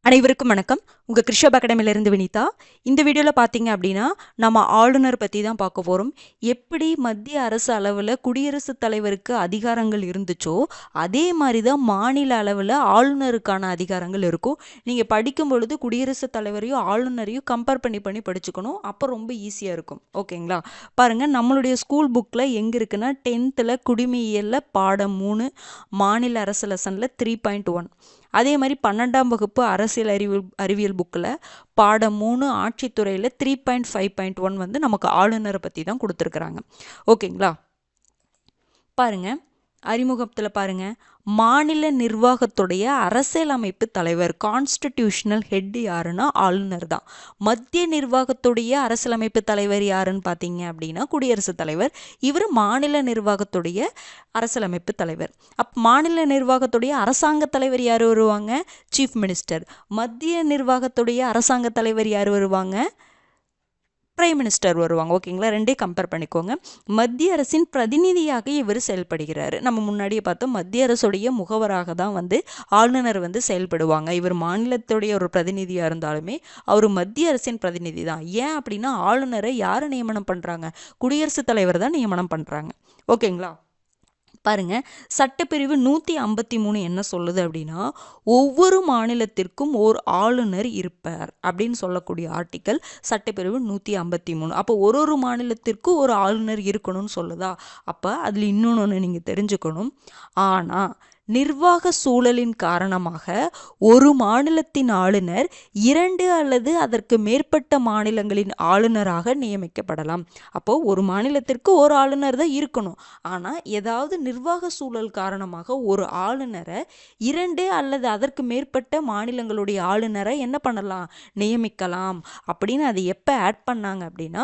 அனைவருக்கும் வணக்கம். உங்கள் கிருஷப் அகாடமியிலிருந்து வினிதா. இந்த வீடியோவில் பார்த்தீங்க அப்படின்னா நம்ம ஆளுநர் பற்றி தான் பார்க்க போகிறோம். எப்படி மத்திய அரசு அளவில் குடியரசுத் தலைவருக்கு அதிகாரங்கள் இருந்துச்சோ அதே மாதிரி தான் மாநில அளவில் ஆளுநருக்கான அதிகாரங்கள் இருக்கும். நீங்கள் படிக்கும் பொழுது குடியரசுத் தலைவரையும் ஆளுநரையும் கம்பேர் பண்ணி படிச்சுக்கணும். அப்போ ரொம்ப ஈஸியாக இருக்கும். ஓகேங்களா? பாருங்கள், நம்மளுடைய ஸ்கூல் புக்கில் எங்கே இருக்குன்னா 10th குடிமையியலில் பாடம் 3 மாநில அரசு லெசனில் 3.1. அதே மாதிரி 12ஆம் வகுப்பு அரசியல் அறிவியல் புக்கில் பாடம் 3 ஆட்சித்துறையில் 3.5.1 வந்து நமக்கு ஆளுநரை பற்றி தான் கொடுத்துருக்குறாங்க. ஓகேங்களா? பாருங்க, அறிமுகத்தில் பாருங்க, மாநில நிர்வாகத்துடைய அரசியலமைப்பு தலைவர் கான்ஸ்டிடியூஷனல் ஹெட் யாருன்னா ஆளுநர் தான். மத்திய நிர்வாகத்துடைய அரசியலமைப்பு தலைவர் யாருன்னு பார்த்தீங்க அப்படின்னா குடியரசுத் தலைவர். இவர் மாநில நிர்வாகத்துடைய அரசியலமைப்பு தலைவர். மாநில நிர்வாகத்துடைய அரசாங்க தலைவர் யார் வருவாங்க? Chief minister. மத்திய நிர்வாகத்துடைய அரசாங்க தலைவர் யார் வருவாங்க? பிரைம் மினிஸ்டர் வருவாங்க. ஓகேங்களா? ரெண்டையும் கம்பேர் பண்ணிக்கோங்க. மத்திய அரசின் பிரதிநிதியாக இவர் செயல்படுகிறார். நம்ம முன்னாடியே பார்த்தோம், மத்திய அரசுடைய முகவராக தான் வந்து ஆளுநர் வந்து செயல்படுவாங்க. இவர் மாநிலத்துடைய ஒரு பிரதிநிதியாக இருந்தாலுமே அவர் மத்திய அரசின் பிரதிநிதி தான். ஏன் அப்படின்னா ஆளுநரை யார் நியமனம் பண்ணுறாங்க? குடியரசுத் தலைவர் தான் நியமனம் பண்ணுறாங்க. ஓகேங்களா? பாருங்க, சட்டப்பிரிவு 153 என்ன சொல்லுது அப்படின்னா ஒவ்வொரு மாநிலத்திற்கும் ஓர் ஆளுநர் இருப்பார் அப்படின்னு சொல்லக்கூடிய ஆர்டிக்கல் சட்டப்பிரிவு 153. அப்போ ஒரு மாநிலத்திற்கும் ஒரு ஆளுநர் இருக்கணும்னு சொல்லுதா? அப்போ அதில் இன்னொன்று நீங்கள் தெரிஞ்சுக்கணும். ஆனால் நிர்வாக சூழலின் காரணமாக ஒரு மாநிலத்தின் ஆளுநர் 2 அல்லது அதற்கு மேற்பட்ட மாநிலங்களின் ஆளுநராக நியமிக்கப்படலாம். அப்போ ஒரு மாநிலத்திற்கு ஒரு ஆளுநர் தான் இருக்கணும். ஆனால் ஏதாவது நிர்வாக சூழல் காரணமாக ஒரு ஆளுநரை 2 அல்லது அதற்கு மேற்பட்ட மாநிலங்களுடைய ஆளுநரை என்ன பண்ணலாம்? நியமிக்கலாம். அப்படின்னு அதை எப்போ ஆட் பண்ணாங்க அப்படின்னா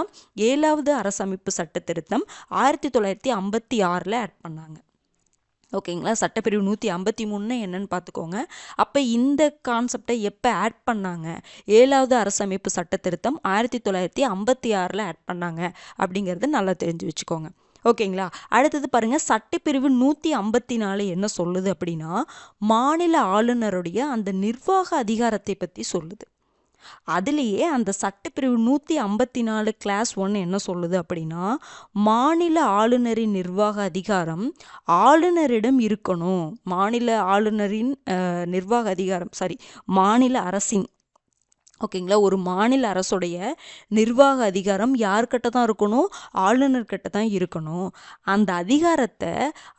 7வது அரசமைப்பு சட்ட திருத்தம் 1956 ஆட் பண்ணாங்க. ஓகேங்களா? சட்டப்பிரிவு 153 என்னன்னு பார்த்துக்கோங்க. அப்போ இந்த கான்செப்டை எப்போ ஆட் பண்ணாங்க? 7வது அரசமைப்பு சட்ட திருத்தம் 1956 ஆட் பண்ணாங்க அப்படிங்கிறது நல்லா தெரிஞ்சு வச்சுக்கோங்க. ஓகேங்களா? அடுத்தது பாருங்க, சட்டப்பிரிவு 154 என்ன சொல்லுது அப்படின்னா மாநில ஆளுநருடைய அந்த நிர்வாக அதிகாரத்தை பற்றி சொல்லுது. அதுலேயே அந்த சட்டப்பிரிவு 154 கிளாஸ் 1 என்ன சொல்லுது அப்படின்னா மாநில ஆளுநரின் நிர்வாக அதிகாரம் ஆளுநரிடம் இருக்கணும். மாநில ஆளுநரின் நிர்வாக அதிகாரம் மாநில அரசின், ஓகேங்களா, ஒரு மாநில அரசுடைய நிர்வாக அதிகாரம் யார்கிட்ட தான் இருக்கணும்? ஆளுநர்கிட்ட தான் இருக்கணும். அந்த அதிகாரத்தை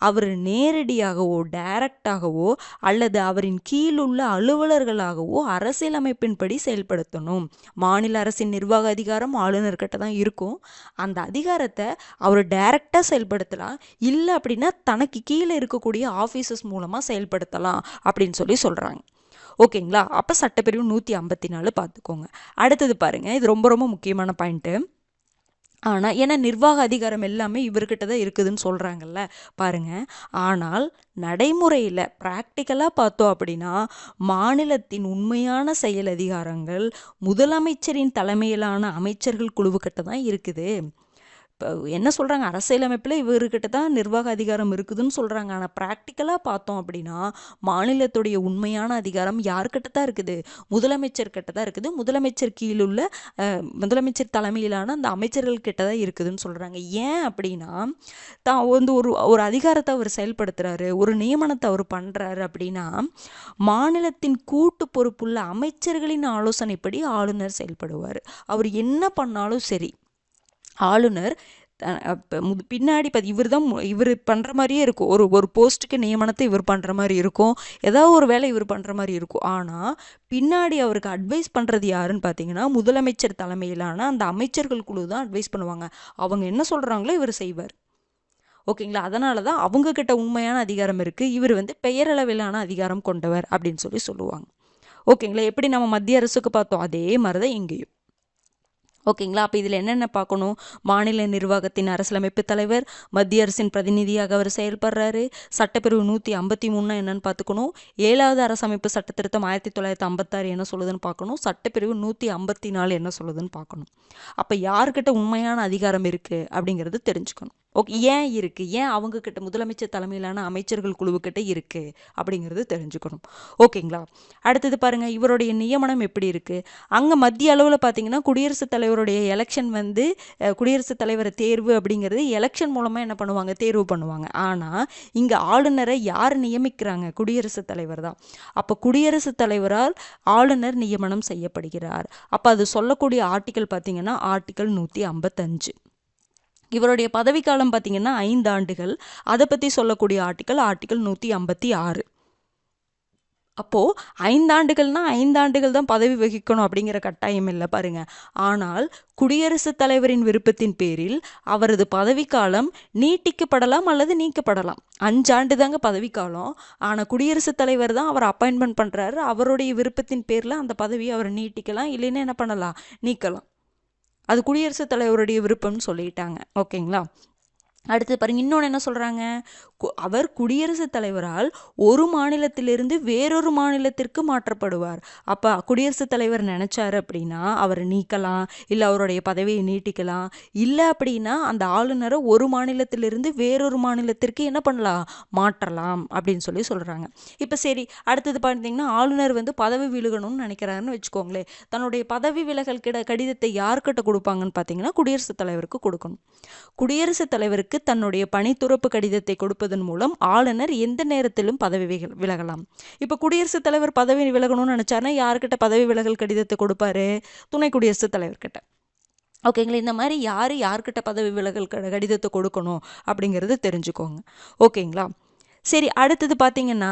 அவர் நேரடியாகவோ டைரக்டாகவோ அல்லது அவரின் கீழுள்ள அலுவலர்களாகவோ அரசியலமைப்பின்படி செயல்படுத்தணும். மாநில அரசின் நிர்வாக அதிகாரம் ஆளுநர்கிட்ட தான் இருக்கும். அந்த அதிகாரத்தை அவர் டைரக்டாக செயல்படுத்தலாம், இல்லை அப்படின்னா தனக்கு கீழே இருக்கக்கூடிய ஆஃபீஸஸ் மூலமாக செயல்படுத்தலாம் அப்படின்னு சொல்கிறாங்க. ஓகேங்களா? அப்போ சட்டப்பிரிவு 154 பார்த்துக்கோங்க. அடுத்தது பாருங்க, இது ரொம்ப ரொம்ப முக்கியமான பாயிண்ட்டு. ஆனால் ஏன்னா நிர்வாக அதிகாரம் எல்லாமே இவர்கிட்ட தான் இருக்குதுன்னு சொல்கிறாங்கல்ல, பாருங்க. ஆனால் நடைமுறையில் ப்ராக்டிக்கலாக பார்த்தோம் அப்படின்னா மாநிலத்தின் உண்மையான செயல் அதிகாரங்கள் முதலமைச்சரின் தலைமையிலான அமைச்சர்கள் குழுவுக்கிட்ட தான் இருக்குது. இப்போ என்ன சொல்கிறாங்க? அரசியலமைப்பில் இவர்கிட்ட தான் நிர்வாக அதிகாரம் இருக்குதுன்னு சொல்கிறாங்க. ஆனால் ப்ராக்டிக்கலாக பார்த்தோம் அப்படின்னா மாநிலத்துடைய உண்மையான அதிகாரம் யார்கிட்ட தான் இருக்குது? முதலமைச்சர்கிட்ட தான் இருக்குது. முதலமைச்சர் கீழுள்ள முதலமைச்சர் தலைமையிலான அந்த அமைச்சர்கள் கிட்ட தான் இருக்குதுன்னு சொல்கிறாங்க. ஏன் அப்படின்னா தான் வந்து ஒரு அதிகாரத்தை அவர் செயல்படுத்துகிறாரு, ஒரு நியமனத்தை அவர் பண்ணுறாரு அப்படின்னா மாநிலத்தின் கூட்டு பொறுப்புள்ள அமைச்சர்களின் ஆலோசனைப்படி ஆளுநர் செயல்படுவார். அவர் என்ன பண்ணாலும் சரி ஆளுநர் பின்னாடி இவர் பண்ணுற மாதிரியே இருக்கும். ஒரு போஸ்ட்டுக்கு நியமனத்தை இவர் பண்ணுற மாதிரி இருக்கும், ஏதாவது ஒரு வேலை இவர் பண்ணுற மாதிரி இருக்கும். ஆனால் பின்னாடி அவருக்கு அட்வைஸ் பண்ணுறது யாருன்னு பார்த்தீங்கன்னா முதலமைச்சர் தலைமையிலான அந்த அமைச்சர்கள் குழு தான் அட்வைஸ் பண்ணுவாங்க. அவங்க என்ன சொல்கிறாங்களோ இவர் செய்வார். ஓகேங்களா? அதனால தான் அவங்கக்கிட்ட உண்மையான அதிகாரம் இருக்குது. இவர் வந்து பெயரளவிலான அதிகாரம் கொண்டவர் அப்படின்னு சொல்லுவாங்க. ஓகேங்களா? எப்படி நம்ம மத்திய அரசுக்கு பார்த்தோம் அதே மாதிரி தான் இங்கேயும். ஓகேங்களா? அப்போ இதில் என்னென்ன பார்க்கணும்? மாநில நிர்வாகத்தின் அரசியலமைப்பு தலைவர், மத்திய அரசின் பிரதிநிதியாக அவர் செயல்படுறாரு. சட்டப்பிரிவு 153 என்னன்னு பார்த்துக்கணும். 7வது அரசமைப்பு சட்ட திருத்தம் 1956 என்ன சொல்லுதுன்னு பார்க்கணும். சட்டப்பிரிவு 154 என்ன சொல்லுதுன்னு பார்க்கணும். அப்போ யார்கிட்ட உண்மையான அதிகாரம் இருக்குது அப்படிங்கிறது தெரிஞ்சுக்கணும். ஓகே, ஏன் இருக்குது, ஏன் அவங்கக்கிட்ட முதலமைச்சர் தலைமையிலான அமைச்சர்கள் குழுவுக்கிட்ட இருக்குது அப்படிங்கிறது தெரிஞ்சுக்கணும். ஓகேங்களா? அடுத்தது பாருங்கள், இவருடைய நியமனம் எப்படி இருக்குது. அங்கே மத்திய அளவில் பார்த்தீங்கன்னா குடியரசுத் தலைவருடைய எலெக்ஷன் வந்து குடியரசுத் தலைவர் தேர்வு அப்படிங்கிறது எலெக்ஷன் மூலமாக என்ன பண்ணுவாங்க, தேர்வு பண்ணுவாங்க. ஆனால் இங்கே ஆளுநரை யார் நியமிக்கிறாங்க, குடியரசுத் தலைவர் தான். அப்போ குடியரசுத் தலைவரால் ஆளுநர் நியமனம் செய்யப்படுகிறார். அப்போ அது சொல்லக்கூடிய ஆர்டிக்கல் பார்த்தீங்கன்னா ஆர்டிக்கல் 155. இவருடைய பதவிக்காலம் பார்த்தீங்கன்னா 5 ஆண்டுகள். அதை பற்றி சொல்லக்கூடிய ஆர்டிக்கல் 156. அப்போது 5 ஆண்டுகள்னா 5 ஆண்டுகள் தான் பதவி வகிக்கணும் அப்படிங்கிற கட்டாயம் இல்லை பாருங்க. ஆனால் குடியரசுத் தலைவரின் விருப்பத்தின் பேரில் அவரது பதவிக்காலம் நீட்டிக்கப்படலாம் அல்லது நீக்கப்படலாம். 5 ஆண்டு தாங்க பதவிக்காலம். ஆனால் குடியரசுத் தலைவர் தான் அவர் அப்பாயின்மெண்ட் பண்ணுறாரு. அவருடைய விருப்பத்தின் பேரில் அந்த பதவியை அவர் நீட்டிக்கலாம், இல்லைன்னா என்ன பண்ணலாம், நீக்கலாம். அது குடியரசுத் தலைவருடைய விருப்பம்னு சொல்லிட்டாங்க. ஓகேங்களா? அடுத்து பாருங்க, இன்னொன்று என்ன சொல்கிறாங்க, அவர் குடியரசுத் தலைவரால் ஒரு மாநிலத்திலிருந்து வேறொரு மாநிலத்திற்கு மாற்றப்படுவார். அப்போ குடியரசுத் தலைவர் நினச்சாரு அப்படின்னா அவரை நீக்கலாம், இல்லை அவருடைய பதவியை நீட்டிக்கலாம். இல்லை அப்படின்னா அந்த ஆளுநரை ஒரு மாநிலத்திலிருந்து வேறொரு மாநிலத்திற்கு என்ன பண்ணலாம், மாற்றலாம் அப்படின்னு சொல்லி சொல்கிறாங்க. இப்போ சரி, அடுத்தது பார்த்தீங்கன்னா ஆளுநர் வந்து பதவி விலகணும்னு நினைக்கிறாருன்னு வச்சுக்கோங்களேன். தன்னுடைய பதவி விலகல் கடிதத்தை யார்கிட்ட கொடுப்பாங்கன்னு பார்த்தீங்கன்னா குடியரசுத் தலைவருக்கு கொடுக்கணும். குடியரசுத் தலைவருக்கு தன்னுடைய பணித்துறப்பு கடிதத்தை கொடுப்பதன் மூலம் ஆளுநர் எந்த நேரத்திலும் பதவி விலகலாம். இப்போ குடியரசுத் தலைவர் பதவி விலகணும்னு நினைச்சாருன்னா யார்கிட்ட பதவி விலகல் கடிதத்தை கொடுப்பாரு, துணை குடியரசுத் தலைவர்கிட்ட. ஓகேங்களா? இந்த மாதிரி யார்கிட்ட பதவி விலகல் கடிதத்தை கொடுக்கணும் அப்படிங்கிறது தெரிஞ்சுக்கோங்க. ஓகேங்களா? சரி, அடுத்தது பார்த்தீங்கன்னா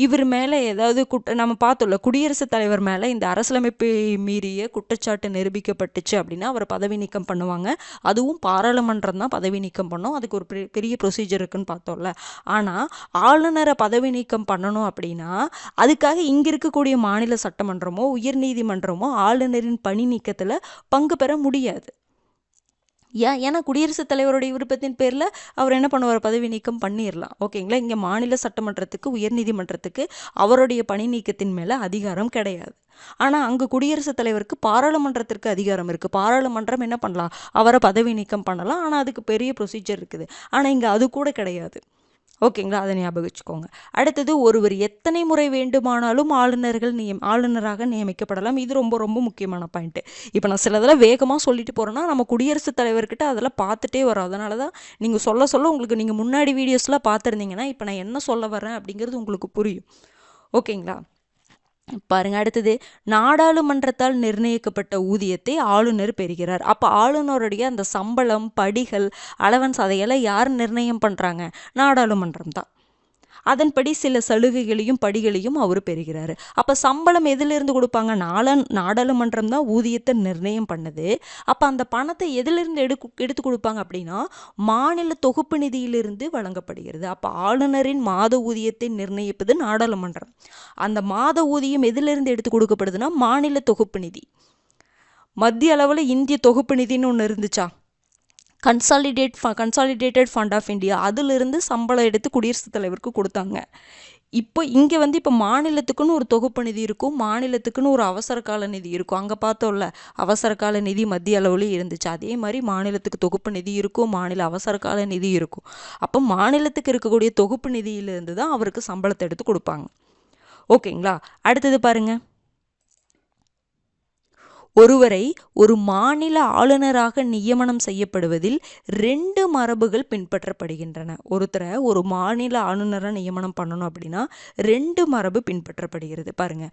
இவர் மேலே ஏதாவது நம்ம பார்த்தோம்ல, குடியரசுத் தலைவர் மேலே இந்த அரசியலமைப்பை மீறிய குற்றச்சாட்டு நிரூபிக்கப்பட்டுச்சு அப்படின்னா அவர் பதவி நீக்கம் பண்ணுவாங்க. அதுவும் பாராளுமன்றம் தான் பதவி நீக்கம் பண்ணும். அதுக்கு ஒரு பெரிய ப்ரொசீஜர் இருக்குன்னு பார்த்தோம்ல. ஆனால் ஆளுநரை பதவி நீக்கம் பண்ணணும் அப்படின்னா அதுக்காக இங்கே இருக்கக்கூடிய மாநில சட்டமன்றமோ உயர்நீதிமன்றமோ ஆளுநரின் பணி நீக்கத்தில் பங்கு பெற முடியாது. ஏன்னா குடியரசுத் தலைவருடைய விருப்பத்தின் பேரில் அவர் என்ன பண்ணுவார், பதவி நீக்கம் பண்ணிடலாம். ஓகேங்களா? இங்கே மாநில சட்டமன்றத்துக்கு உயர்நீதிமன்றத்துக்கு அவருடைய பணி நீக்கத்தின் மேலே அதிகாரம் கிடையாது. ஆனால் அங்கே குடியரசுத் தலைவருக்கு பாராளுமன்றத்திற்கு அதிகாரம் இருக்குது. பாராளுமன்றம் என்ன பண்ணலாம், அவரை பதவி நீக்கம் பண்ணலாம். ஆனால் அதுக்கு பெரிய ப்ரொசீஜர் இருக்குது. ஆனால் இங்கே அது கூட கிடையாது. ஓகேங்களா? அதை ஞாபகம் வச்சுக்கோங்க. அடுத்தது, ஒருவர் எத்தனை முறை வேண்டுமானாலும் ஆளுநராக நியமிக்கப்படலாம். இது ரொம்ப ரொம்ப முக்கியமான பாயிண்ட்டு. இப்போ நான் சிலதெல்லாம் வேகமாக சொல்லிட்டு போகிறேன்னா நம்ம குடியரசுத் தலைவர்கிட்ட அதெல்லாம் பார்த்துட்டே வரோம். அதனால தான் நீங்கள் சொல்ல உங்களுக்கு நீங்கள் முன்னாடி வீடியோஸ்லாம் பார்த்துருந்தீங்கன்னா இப்போ நான் என்ன சொல்ல வரேன் அப்படிங்கிறது உங்களுக்கு புரியும். ஓகேங்களா? பாருங்க, அடுத்தது, நாடாளுமன்றத்தால் நிர்ணயிக்கப்பட்ட ஊதியத்தை ஆளுநர் பெறுகிறார். அப்போ ஆளுநருடைய அந்த சம்பளம், படிகள், அலவன்ஸ் அதையெல்லாம் யார் நிர்ணயம் பண்ணுறாங்க, நாடாளுமன்றம் தான். அதன்படி சில சலுகைகளையும் படிகளையும் அவர் பெறுகிறாரு. அப்போ சம்பளம் எதிலிருந்து கொடுப்பாங்க, நாடாளுமன்றம் தான் ஊதியத்தை நிர்ணயம் பண்ணுது. அப்போ அந்த பணத்தை எதிலிருந்து எடுத்து கொடுப்பாங்க அப்படின்னா மாநில தொகுப்பு நிதியிலிருந்து வழங்கப்படுகிறது. அப்போ ஆளுநரின் மாத ஊதியத்தை நிர்ணயிப்பது நாடாளுமன்றம். அந்த மாத ஊதியம் எதிலிருந்து எடுத்து கொடுக்கப்படுதுன்னா மாநில தொகுப்பு நிதி. மத்திய அளவில் இந்திய தொகுப்பு நிதின்னு ஒன்று இருந்துச்சா, கன்சாலிடேட்டட் ஃபண்ட் ஆஃப் இந்தியா, அதிலிருந்து சம்பளம் எடுத்து குடியரசுத் தலைவருக்கு கொடுத்தாங்க. இப்போ இங்கே வந்து இப்போ மாநிலத்துக்குன்னு ஒரு தொகுப்பு நிதி இருக்கும், மாநிலத்துக்குன்னு ஒரு அவசர கால நிதி இருக்கும். அங்கே பார்த்தோம்ல, அவசர கால நிதி மத்திய அளவுலேயும் இருந்துச்சு. அதே மாதிரி மாநிலத்துக்கு தொகுப்பு நிதி இருக்கும், மாநில அவசர கால நிதி இருக்கும். அப்போ மாநிலத்துக்கு இருக்கக்கூடிய தொகுப்பு நிதியிலிருந்து தான் அவருக்கு சம்பளத்தை எடுத்து கொடுப்பாங்க. ஓகேங்களா? அடுத்தது பாருங்கள், ஒருவரை ஒரு மாநில ஆளுநராக நியமனம் செய்யப்படுவதில் 2 மரபுகள் பின்பற்றப்படுகின்றன. ஒருத்தரை ஒரு மாநில ஆளுநராக நியமனம் பண்ணணும் அப்படின்னா 2 மரபு பின்பற்றப்படுகிறது. பாருங்க,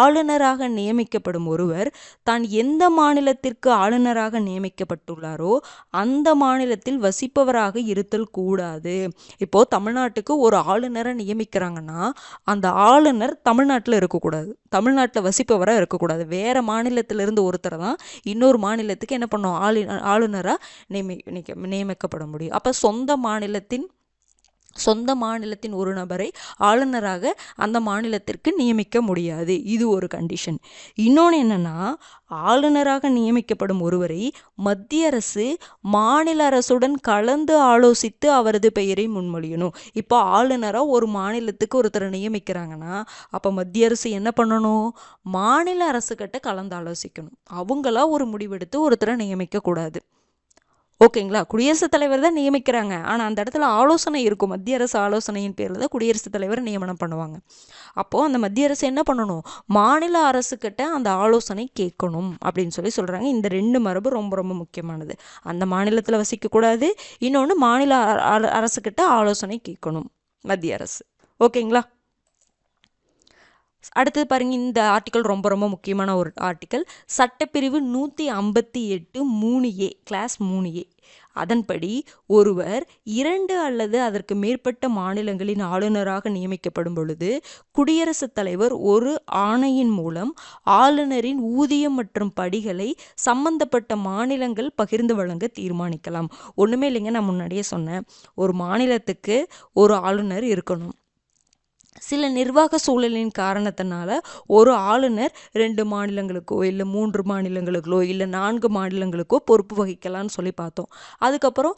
ஆளுநராக நியமிக்கப்படும் ஒருவர் தான் எந்த மாநிலத்திற்கு ஆளுநராக நியமிக்கப்பட்டுள்ளாரோ அந்த மாநிலத்தில் வசிப்பவராக இருத்தல் கூடாது. இப்போ தமிழ்நாட்டுக்கு ஒரு ஆளுநரை நியமிக்கிறாங்கன்னா அந்த ஆளுநர் தமிழ்நாட்டில் இருக்கக்கூடாது, தமிழ்நாட்டில் வசிப்பவராக இருக்கக்கூடாது. வேற மாநிலத்திலிருந்து ஒருத்தரை தான் இன்னொரு மாநிலத்துக்கு என்ன பண்ணும், ஆளுநராக நியமிக்கப்பட முடியும். அப்போ சொந்த மாநிலத்தின் ஒரு நபரை ஆளுநராக அந்த மாநிலத்திற்கு நியமிக்க முடியாது. இது ஒரு கண்டிஷன். இன்னொன்று என்னன்னா, ஆளுநராக நியமிக்கப்படும் ஒருவரை மத்திய அரசு மாநில அரசுடன் கலந்து ஆலோசித்து அவரது பெயரை முன்மொழியணும். இப்போ ஆளுநராக ஒரு மாநிலத்துக்கு ஒருத்தரை நியமிக்கிறாங்கன்னா அப்போ மத்திய அரசு என்ன பண்ணணும், மாநில அரசுக்கிட்ட கலந்து ஆலோசிக்கணும். அவங்களா ஒரு முடிவெடுத்து ஒருத்தரை நியமிக்க கூடாது. ஓகேங்களா? குடியரசுத் தலைவர் தான் நியமிக்கிறாங்க. ஆனால் அந்த இடத்துல ஆலோசனை இருக்கும். மத்திய அரசு ஆலோசனையின் பேரில் தான் குடியரசுத் தலைவர் நியமனம் பண்ணுவாங்க. அப்போது அந்த மத்திய அரசு என்ன பண்ணணும்? மாநில அரசுக்கிட்ட அந்த ஆலோசனை கேட்கணும் அப்படின்னு சொல்கிறாங்க. இந்த 2 மரபு ரொம்ப ரொம்ப முக்கியமானது. அந்த மாநிலத்தில் வசிக்கக்கூடாது, இன்னொன்று மாநில அரசுக்கிட்ட ஆலோசனை கேட்கணும் மத்திய அரசு. ஓகேங்களா? அடுத்தது பாருங்க, இந்த ஆர்டிக்கல் ரொம்ப ரொம்ப முக்கியமான ஒரு ஆர்டிக்கல். சட்டப்பிரிவு 158 3A கிளாஸ் 3A அதன்படி ஒருவர் 2 அல்லது அதற்கு மேற்பட்ட மாநிலங்களின் ஆளுநராக நியமிக்கப்படும் பொழுது குடியரசுத் தலைவர் ஒரு ஆணையின் மூலம் ஆளுநரின் ஊதியம் மற்றும் படிகளை சம்பந்தப்பட்ட மாநிலங்கள் பகிர்ந்து வழங்க தீர்மானிக்கலாம். ஒன்றுமே இல்லைங்க, நான் முன்னாடியே சொன்னேன், ஒரு மாநிலத்துக்கு ஒரு ஆளுநர் இருக்கணும். சில நிர்வாக சூழலின் காரணத்தினால ஒரு ஆளுநர் 2 மாநிலங்களுக்கோ இல்லை 3 மாநிலங்களுக்கோ இல்லை 4 மாநிலங்களுக்கோ பொறுப்பு வகிக்கலாம்னு சொல்லி பார்த்தோம். அதுக்கப்புறம்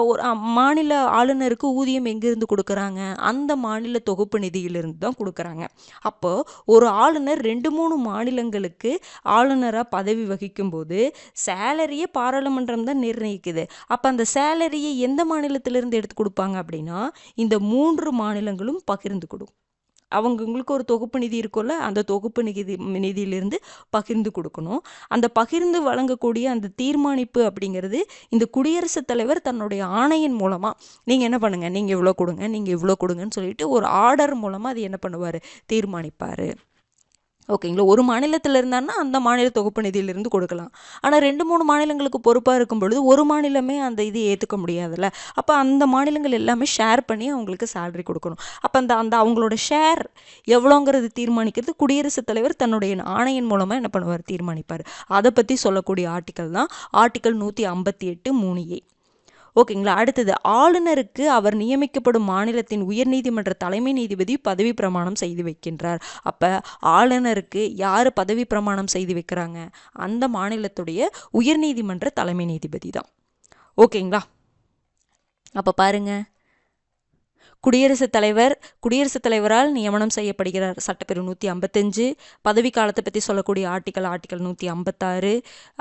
ஒரு மாநில ஆளுநருக்கு ஊதியம் எங்கேருந்து கொடுக்குறாங்க? அந்த மாநில தொகுப்பு நிதியிலிருந்து தான் கொடுக்குறாங்க. அப்போது ஒரு ஆளுநர் 2-3 மாநிலங்களுக்கு ஆளுநராக பதவி வகிக்கும்போது சேலரியை பாராளுமன்றம் தான் நிர்ணயிக்குது. அப்போ அந்த சேலரியை எந்த மாநிலத்திலிருந்து எடுத்து கொடுப்பாங்க அப்படின்னா இந்த 3 மாநிலங்களும் பகிர்ந்து கொடுக்கும். அவங்களுக்கு ஒரு தொகுப்பு நிதி இருக்கும்ல, அந்த தொகுப்பு நிதியிலிருந்து பகிர்ந்து கொடுக்கணும். அந்த பகிர்ந்து வழங்கக்கூடிய அந்த தீர்மானிப்பு அப்படிங்கிறது இந்த குடியரசுத் தலைவர் தன்னுடைய ஆணையின் மூலமாக நீங்கள் என்ன பண்ணுங்கள், நீங்கள் இவ்வளோ கொடுங்க, நீங்கள் இவ்வளோ கொடுங்கன்னு சொல்லிட்டு ஒரு ஆர்டர் மூலமாக அது என்ன பண்ணுவார், தீர்மானிப்பார். ஓகேங்களா? ஒரு மாநிலத்தில் இருந்தாருன்னா அந்த மாநில தொகுப்பு நிதியிலிருந்து கொடுக்கலாம். ஆனால் 2-3 மாநிலங்களுக்கு பொறுப்பாக இருக்கும் பொழுது ஒரு மாநிலமே அந்த இது ஏற்றுக்க முடியாதுல்ல. அப்போ அந்த மாநிலங்கள் எல்லாமே ஷேர் பண்ணி அவங்களுக்கு சேலரி கொடுக்கணும். அப்போ அந்த அந்த அவங்களோட ஷேர் எவ்வளோங்கிறது தீர்மானிக்கிறது குடியரசுத் தலைவர் தன்னுடைய ஆணையின் மூலமாக என்ன பண்ணுவார், தீர்மானிப்பார். அதை பற்றி சொல்லக்கூடிய ஆர்டிக்கல் தான் ஆர்டிக்கல் 158 3A. ஓகேங்களா? அடுத்தது, ஆளுநருக்கு அவர் நியமிக்கப்படும் மாநிலத்தின் உயர்நீதிமன்ற தலைமை நீதிபதி பதவி பிரமாணம் செய்து வைக்கின்றார். அப்போ ஆளுநருக்கு யார் பதவி பிரமாணம் செய்து வைக்கிறாங்க? அந்த மாநிலத்துடைய உயர்நீதிமன்ற தலைமை நீதிபதி தான். ஓகேங்களா? அப்போ பாருங்க, குடியரசுத் தலைவரால் நியமனம் செய்யப்படுகிறார். சட்டப்பிரிவு 155. பதவி காலத்தை பற்றி சொல்லக்கூடிய ஆர்டிக்கல் 156.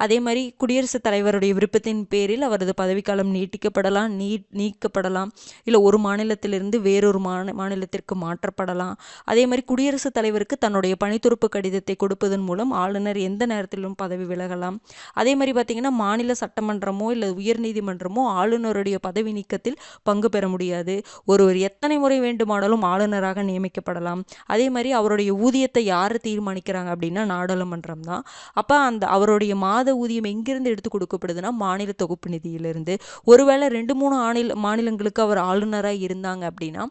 அதே மாதிரி குடியரசுத் தலைவருடைய விருப்பத்தின் பேரில் அவரது பதவிக்காலம் நீக்கப்படலாம், இல்லை ஒரு மாநிலத்திலிருந்து வேறொரு மாநிலத்திற்கு மாற்றப்படலாம். அதே மாதிரி குடியரசுத் தலைவருக்கு தன்னுடைய பணித்துறப்பு கடிதத்தை கொடுப்பதன் மூலம் ஆளுநர் எந்த நேரத்திலும் பதவி விலகலாம். அதே மாதிரி பார்த்தீங்கன்னா மாநில சட்டமன்றமோ இல்லை உயர்நீதிமன்றமோ ஆளுநருடைய பதவி நீக்கத்தில் பங்கு பெற முடியாது. ஒருவர் எத்தனை முறை வேண்டுமானாலும் ஆளுநராக நியமிக்கப்படலாம். அதே மாதிரி அவருடைய ஊதியத்தை யார் தீர்மானிக்கிறாங்க அப்படின்னா நாடாளுமன்றம் தான். அப்போ அந்த அவருடைய மாத ஊதியம் எங்கிருந்து எடுத்து கொடுக்கப்படுதுன்னா மாநில தொகுப்பு நிதியிலிருந்து. ஒருவேளை 2-3 மாநிலங்களுக்கு அவர் ஆளுநராக இருந்தாங்க அப்படின்னா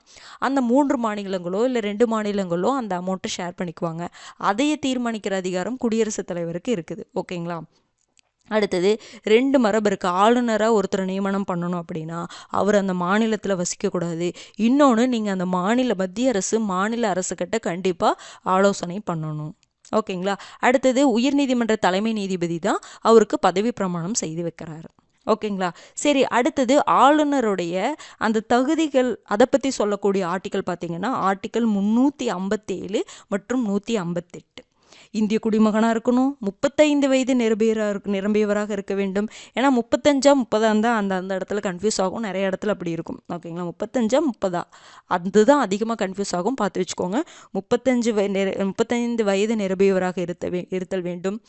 அந்த 3 மாநிலங்களோ இல்லை 2 மாநிலங்களோ அந்த அமௌண்ட்டை ஷேர் பண்ணிக்குவாங்க. அதையே தீர்மானிக்கிற அதிகாரம் குடியரசுத் தலைவருக்கு இருக்குது. ஓகேங்களா? அடுத்தது, 2 மரபு இருக்குது. ஆளுநராக ஒருத்தரை நியமனம் பண்ணணும் அப்படின்னா அவர் அந்த மாநிலத்தில் வசிக்கக்கூடாது. இன்னொன்று, நீங்கள் அந்த மத்திய அரசு மாநில அரசுக்கிட்ட கண்டிப்பாக ஆலோசனை பண்ணணும். ஓகேங்களா? அடுத்தது, உயர்நீதிமன்ற தலைமை நீதிபதி தான் அவருக்கு பதவி பிரமாணம் செய்து வைக்கிறாரு. ஓகேங்களா? சரி, அடுத்தது ஆளுநருடைய அந்த தகுதிகள் அதை பற்றி சொல்லக்கூடிய ஆர்டிக்கல் பார்த்தீங்கன்னா ஆர்டிக்கல் 357 மற்றும் 158. இந்திய குடிமகனாக இருக்கணும், 35 வயது நிரம்பியவராக இருக்க வேண்டும். ஏன்னா 35 30 தான் அந்த இடத்துல கன்ஃபியூஸ் ஆகும். நிறைய இடத்துல அப்படி இருக்கும். ஓகேங்களா? 35 30 அதுதான் அதிகமாக கன்ஃபியூஸ் ஆகும், பார்த்து வச்சுக்கோங்க. 35 வயது நிரம்பியவராக இருத்தல் வேண்டும்.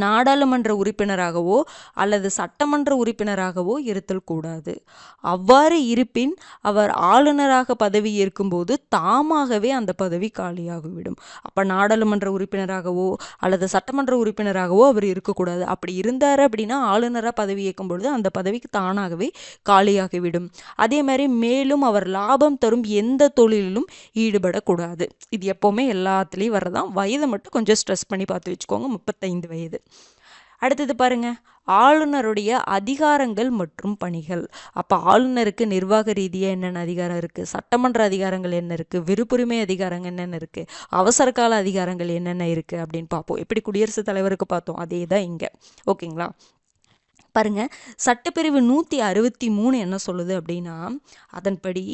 நாடாளுமன்ற உறுப்பினராகவோ அல்லது சட்டமன்ற உறுப்பினராகவோ இருத்தல் கூடாது. அவ்வாறு இருப்பின் அவர் ஆளுநராக பதவி ஏற்கும்போது தாமாகவே அந்த பதவி காலியாகிவிடும். அப்போ நாடாளுமன்ற உறுப்பினராகவோ அல்லது சட்டமன்ற உறுப்பினராகவோ அவர் இருக்கக்கூடாது. அப்படி இருந்தார் அப்படின்னா ஆளுநராக பதவி ஏற்கும் பொழுது அந்த பதவிக்கு தானாகவே காலியாகிவிடும். அதே மாதிரி மேலும் அவர் லாபம் தரும் எந்த தொழிலிலும் ஈடுபடக்கூடாது. இது எப்போவுமே எல்லாத்துலேயும் வரதான். வயதை மட்டும் கொஞ்சம் ஸ்ட்ரெஸ் பண்ணி பார்த்து வச்சுக்கோங்க, 35 வயது. அடுத்தது பாருங்க, ஆளுநருடைய அதிகாரங்கள் மற்றும் பணிகள். அப்போ ஆளுநருக்கு நிர்வாக ரீதியாக என்னென்ன அதிகாரம் இருக்குது, சட்டமன்ற அதிகாரங்கள் என்ன இருக்குது, விருப்புரிமை அதிகாரங்கள் என்னென்ன இருக்குது, அவசர கால அதிகாரங்கள் என்னென்ன இருக்குது அப்படின்னு பார்ப்போம். எப்படி குடியரசுத் தலைவருக்கு பார்த்தோம் அதே தான் இங்கே. ஓகேங்களா? பாருங்க, சட்டப்பிரிவு 163 என்ன சொல்லுது அப்படின்னா, அதன்படி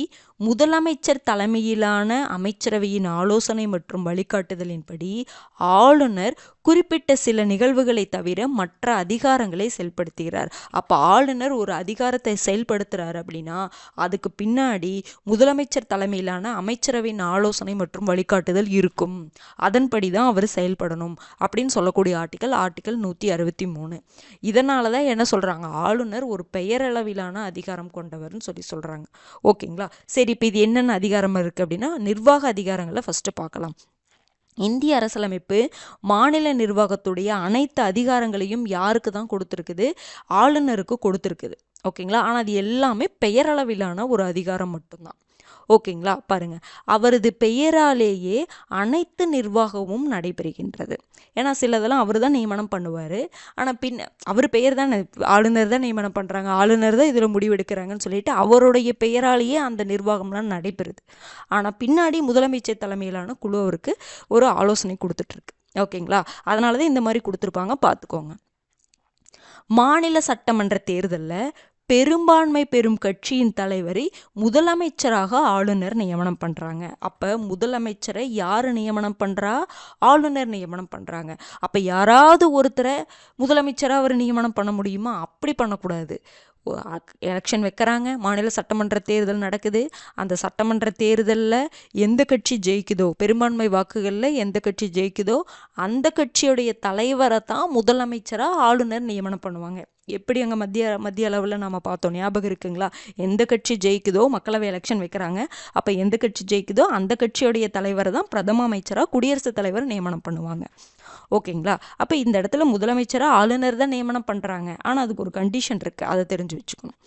முதலமைச்சர் தலைமையிலான அமைச்சரவையின் ஆலோசனை மற்றும் வழிகாட்டுதலின்படி ஆளுநர் குறிப்பிட்ட சில நிகழ்வுகளை தவிர மற்ற அதிகாரங்களை செயல்படுத்துகிறார். அப்போ ஆளுநர் ஒரு அதிகாரத்தை செயல்படுத்துறாரு அப்படின்னா அதுக்கு பின்னாடி முதலமைச்சர் தலைமையிலான அமைச்சரவையின் ஆலோசனை மற்றும் வழிகாட்டுதல் இருக்கும். அதன்படி தான் அவர் செயல்படணும் அப்படின்னு சொல்லக்கூடிய ஆர்டிக்கல் 163. இதனால தான் என்ன சொல்றாங்க, ஆளுநர் ஒரு பெயரளவிலான அதிகாரம் கொண்டவர்னு சொல்றாங்க. ஓகேங்களா? சரி, இப்போ இது என்னென்ன அதிகாரம் இருக்கு அப்படின்னா, நிர்வாக அதிகாரங்களை ஃபர்ஸ்ட் பார்க்கலாம். இந்திய அரசியலமைப்பு மாநில நிர்வாகத்துடைய அனைத்து அதிகாரங்களையும் யாருக்கு தான் கொடுத்துருக்குது? ஆளுநருக்கு கொடுத்துருக்குது. ஓகேங்களா? ஆனால் அது எல்லாமே பெயரளவிலான ஒரு அதிகாரம் மட்டும்தான். ஓகேங்களா? பாருங்க, அவரது பெயராலேயே அனைத்து நிர்வாகமும் நடைபெறுகின்றது. ஏன்னா சிலதெல்லாம் அவர் தான் நியமனம் பண்ணுவார். ஆனால் அவர் பெயர் தான், ஆளுநர் தான் நியமனம் பண்ணுறாங்க, ஆளுநர் தான் இதில் முடிவெடுக்கிறாங்கன்னு சொல்லிட்டு அவருடைய பெயராலேயே அந்த நிர்வாகம்லாம் நடைபெறுது. ஆனால் பின்னாடி முதலமைச்சர் தலைமையிலான குழு அவருக்கு ஒரு ஆலோசனை கொடுத்துட்ருக்கு. ஓகேங்களா? அதனால தான் இந்த மாதிரி கொடுத்துருப்பாங்க, பார்த்துக்கோங்க. மாநில சட்டமன்ற தேர்தலில் பெரும்பான்மை பெறும் கட்சியின் தலைவரை முதலமைச்சராக ஆளுநர் நியமனம் பண்ணுறாங்க. அப்போ முதலமைச்சரை யார் நியமனம் பண்ணுறா? ஆளுநர் நியமனம் பண்ணுறாங்க. அப்போ யாராவது ஒருத்தரை முதலமைச்சராக அவர் நியமனம் பண்ண முடியுமா? அப்படி பண்ணக்கூடாது. எலெக்ஷன் வைக்கிறாங்க, மாநில சட்டமன்ற தேர்தல் நடக்குது. அந்த சட்டமன்ற தேர்தலில் எந்த கட்சி ஜெயிக்குதோ, பெரும்பான்மை வாக்குகளில் எந்த கட்சி ஜெயிக்குதோ அந்த கட்சியுடைய தலைவரை தான் முதலமைச்சராக ஆளுநர் நியமனம் பண்ணுவாங்க. எப்படி அங்கே மத்திய அளவில் நாம் பார்த்தோம், ஞாபகம் இருக்குங்களா? எந்த கட்சி ஜெயிக்குதோ, மக்களவை எலெக்ஷன் வைக்கிறாங்க, அப்போ எந்த கட்சி ஜெயிக்குதோ அந்த கட்சியுடைய தலைவரை தான் பிரதம அமைச்சராக குடியரசுத் தலைவர் நியமனம் பண்ணுவாங்க. ஓகேங்களா? அப்போ இந்த இடத்துல முதலமைச்சராக ஆளுநர் தான் நியமனம் பண்ணுறாங்க. ஆனால் அதுக்கு ஒரு கண்டிஷன் இருக்குது, அதை தெரிஞ்சு வச்சுக்கணும்.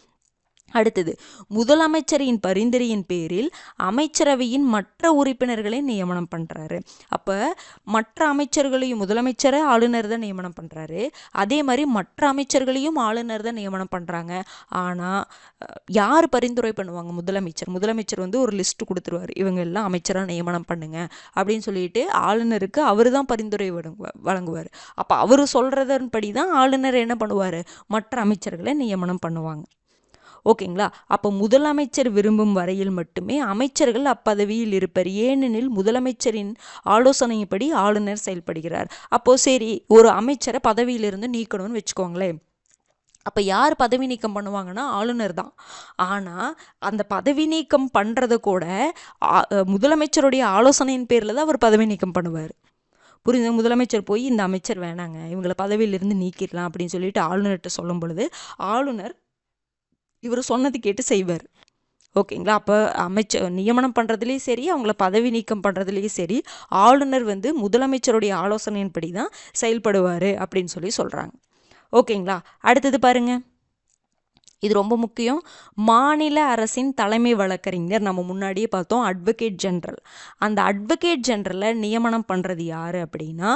அடுத்தது, முதலமைச்சரின் பரிந்துரையின் பேரில் அமைச்சரவையின் மற்ற உறுப்பினர்களை நியமனம் பண்ணுறாரு. அப்போ மற்ற அமைச்சர்களையும் முதலமைச்சரை ஆளுநர் தான் நியமனம் பண்ணுறாரு. அதே மாதிரி மற்ற அமைச்சர்களையும் ஆளுநர் தான் நியமனம் பண்ணுறாங்க. ஆனால் யார் பரிந்துரை பண்ணுவாங்க? முதலமைச்சர் வந்து ஒரு லிஸ்ட் கொடுத்துருவார், இவங்க எல்லாம் அமைச்சராக நியமனம் பண்ணுங்க அப்படின்னு சொல்லிட்டு ஆளுநருக்கு அவர் தான் பரிந்துரை வழங்குவார். அப்போ அவர் சொல்கிறதன்படி தான் ஆளுநர் என்ன பண்ணுவார்? மற்ற அமைச்சர்களை நியமனம் பண்ணுவாங்க. ஓகேங்களா? அப்போ முதலமைச்சர் விரும்பும் வரையில் மட்டுமே அமைச்சர்கள் அப்பதவியில் இருப்பர். ஏனெனில் முதலமைச்சரின் ஆலோசனைப்படி ஆளுநர் செயல்படுகிறார். அப்போ சரி, ஒரு அமைச்சரை பதவியிலிருந்து நீக்கணும்னு வச்சுக்கோங்களேன். அப்போ யார் பதவி நீக்கம் பண்ணுவாங்கன்னா ஆளுநர் தான். ஆனால் அந்த பதவி நீக்கம் பண்ணுறத கூட முதலமைச்சருடைய ஆலோசனையின் பேரில் தான் அவர் பதவி நீக்கம் பண்ணுவார். புரியுது? முதலமைச்சர் போய் இந்த அமைச்சர் வேணாங்க, இவங்களை பதவியிலிருந்து நீக்கிடலாம் அப்படின்னு சொல்லிட்டு ஆளுநர்கிட்ட சொல்லும் பொழுது ஆளுநர் இவர் சொன்னது கேட்டு செய்வார். ஓகேங்களா? அப்போ அமைச்சர் நியமனம் பண்ணுறதுலேயும் சரி, அவங்கள பதவி நீக்கம் பண்ணுறதுலேயும் சரி, ஆளுநர் வந்து முதலமைச்சருடைய ஆலோசனையின்படி தான் செயல்படுவார் அப்படின்னு சொல்கிறாங்க. ஓகேங்களா? அடுத்தது பாருங்க, இது ரொம்ப முக்கியம். மாநில அரசின் தலைமை வழக்கறிஞர் நம்ம முன்னாடியே பார்த்தோம், அட்வொகேட் ஜெனரல். அந்த அட்வொகேட் ஜெனரலை நியமனம் பண்ணுறது யார் அப்படின்னா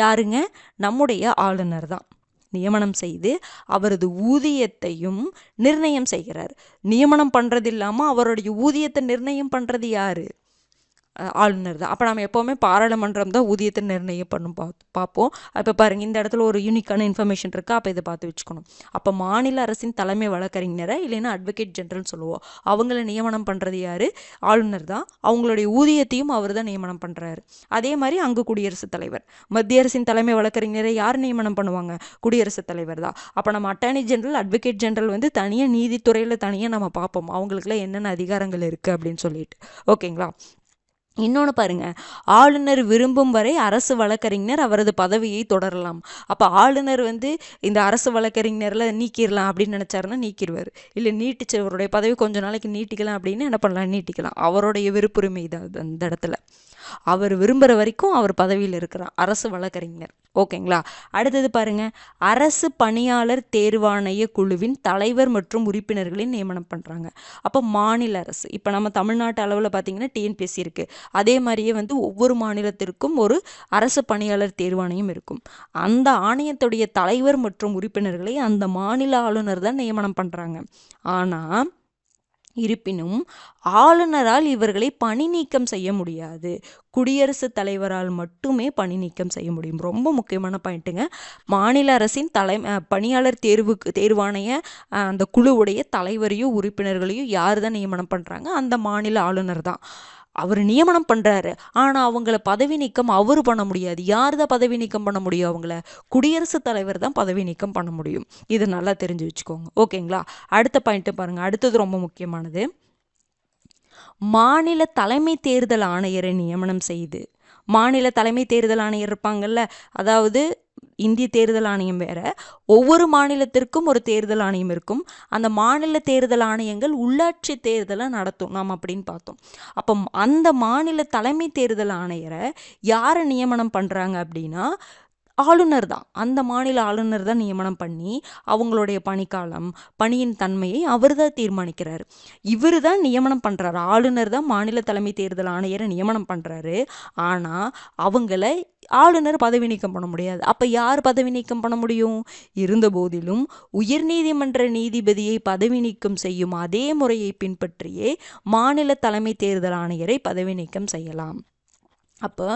யாருங்க? நம்முடைய ஆளுநர் தான் நியமனம் செய்து அவரது ஊதியத்தையும் நிர்ணயம் செய்கிறார். நியமனம் பண்ணுறது இல்லாமல் அவருடைய ஊதியத்தை நிர்ணயம் பண்ணுறது யார்? ஆளுநர் தான். அப்போ நம்ம எப்போவுமே பாராளுமன்றம் தான் ஊதியத்தை நிர்ணயம் பார்ப்போம். இப்போ பாருங்கள், இந்த இடத்துல ஒரு யூனிக்கான இன்ஃபர்மேஷன் இருக்குது, அப்போ இதை பார்த்து வச்சுக்கணும். அப்போ மாநில அரசின் தலைமை வழக்கறிஞரை இல்லைன்னா அட்வொகேட் ஜெனரல்னு சொல்லுவோம், அவங்கள நியமனம் பண்ணுறது யார்? ஆளுநர் தான். அவங்களுடைய ஊதியத்தையும் அவர் தான் நியமனம் பண்ணுறாரு. அதே மாதிரி அங்கு குடியரசுத் தலைவர். மத்திய அரசின் தலைமை வழக்கறிஞரை யார் நியமனம் பண்ணுவாங்க? குடியரசுத் தலைவர் தான். அப்போ நம்ம அட்டார்னி ஜெனரல், அட்வொகேட் ஜெனரல் வந்து தனியாக நீதித்துறையில் தனியாக நம்ம பார்ப்போம், அவங்களுக்குலாம் என்னென்ன அதிகாரங்கள் இருக்குது அப்படின்னு சொல்லிட்டு. ஓகேங்களா? இன்னொன்று பாருங்க, ஆளுநர் விரும்பும் வரை அரசு வழக்கறிஞர் அவரது பதவியை தொடரலாம். அப்போ ஆளுநர் வந்து இந்த அரசு வழக்கறிஞரில் நீக்கிடலாம் அப்படின்னு நினச்சாருன்னா நீக்கிடுவார். இல்லை நீட்டிச்சு அவருடைய பதவி கொஞ்ச நாளைக்கு நீட்டிக்கலாம் அப்படின்னு என்ன பண்ணலாம்? நீட்டிக்கலாம். அவருடைய விருப்புரிமை தான் அந்த இடத்துல. அவர் விரும்புகிற வரைக்கும் அவர் பதவியில் இருக்கிறார், அரசு வழக்கறிஞர். ஓகேங்களா? அடுத்தது பாருங்க, அரசு பணியாளர் தேர்வாணைய குழுவின் தலைவர் மற்றும் உறுப்பினர்களை நியமனம் பண்ணுறாங்க. அப்போ மாநில அரசு, இப்போ நம்ம தமிழ்நாட்டு அளவில் பார்த்தீங்கன்னா டிஎன்பிஎஸ்சி இருக்குது, அதே மாதிரியே வந்து ஒவ்வொரு மாநிலத்திற்கும் ஒரு அரசு பணியாளர் தேர்வாணையம் இருக்கும். அந்த ஆணையத்துடைய தலைவர் மற்றும் உறுப்பினர்களை அந்த மாநில ஆளுநர் தான் நியமனம் பண்ணுறாங்க. ஆனால் இருப்பினும் ஆளுநரால் இவர்களை பணி நீக்கம் செய்ய முடியாது. குடியரசுத் தலைவரால் மட்டுமே பணி நீக்கம் செய்ய முடியும். ரொம்ப முக்கியமான பாயிண்ட்டுங்க. மாநில அரசின் பணியாளர் தேர்வாணைய அந்த குழுவுடைய தலைவரையும் உறுப்பினர்களையும் யார் தான் நியமனம் பண்ணுறாங்க? அந்த மாநில ஆளுநர் தான். அவர் நியமனம் பண்ணுறாரு, ஆனால் அவங்கள பதவி நீக்கம் அவர் பண்ண முடியாது. யார் தான் பதவி நீக்கம் பண்ண முடியும்? அவங்கள குடியரசுத் தலைவர் தான் பதவி நீக்கம் பண்ண முடியும். இது நல்லா தெரிஞ்சு வச்சுக்கோங்க. ஓகேங்களா? அடுத்த பாயிண்ட்டு பாருங்கள். அடுத்தது ரொம்ப முக்கியமானது. மாநில தலைமை தேர்தல் ஆணையரை நியமனம் செய்து, மாநில தலைமை தேர்தல் ஆணையர் இருப்பாங்கல்ல, அதாவது இந்திய தேர்தல் ஆணையம் வேற, ஒவ்வொரு மாநிலத்திற்கும் ஒரு தேர்தல் ஆணையம் இருக்கும். அந்த மாநில தேர்தல் ஆணையங்கள் உள்ளாட்சி தேர்தலை நடத்தும் நாம் அப்படின்னு பார்த்தோம். அப்போ அந்த மாநில தலைமை தேர்தல் ஆணையரை யாரை நியமனம் பண்ணுறாங்க அப்படின்னா ஆளுநர் தான். அந்த மாநில ஆளுநர் தான் நியமனம் பண்ணி அவங்களுடைய பணிக்காலம், பணியின் தன்மையை அவர் தான் தீர்மானிக்கிறார். இவர் தான் நியமனம் பண்ணுறாரு. ஆளுநர் தான் மாநில தலைமை தேர்தல் ஆணையரை நியமனம் பண்ணுறாரு. ஆனால் அவங்கள ஆளுநர் பதவி நீக்கம் பண்ண முடியாது. அப்போ யார் பதவி நீக்கம் பண்ண முடியும்? இருந்த போதிலும் உயர்நீதிமன்ற நீதிபதியை பதவி நீக்கம் செய்யும் அதே முறையை பின்பற்றியே மாநில தலைமை தேர்தல் ஆணையரை பதவி நீக்கம் செய்யலாம். அப்போ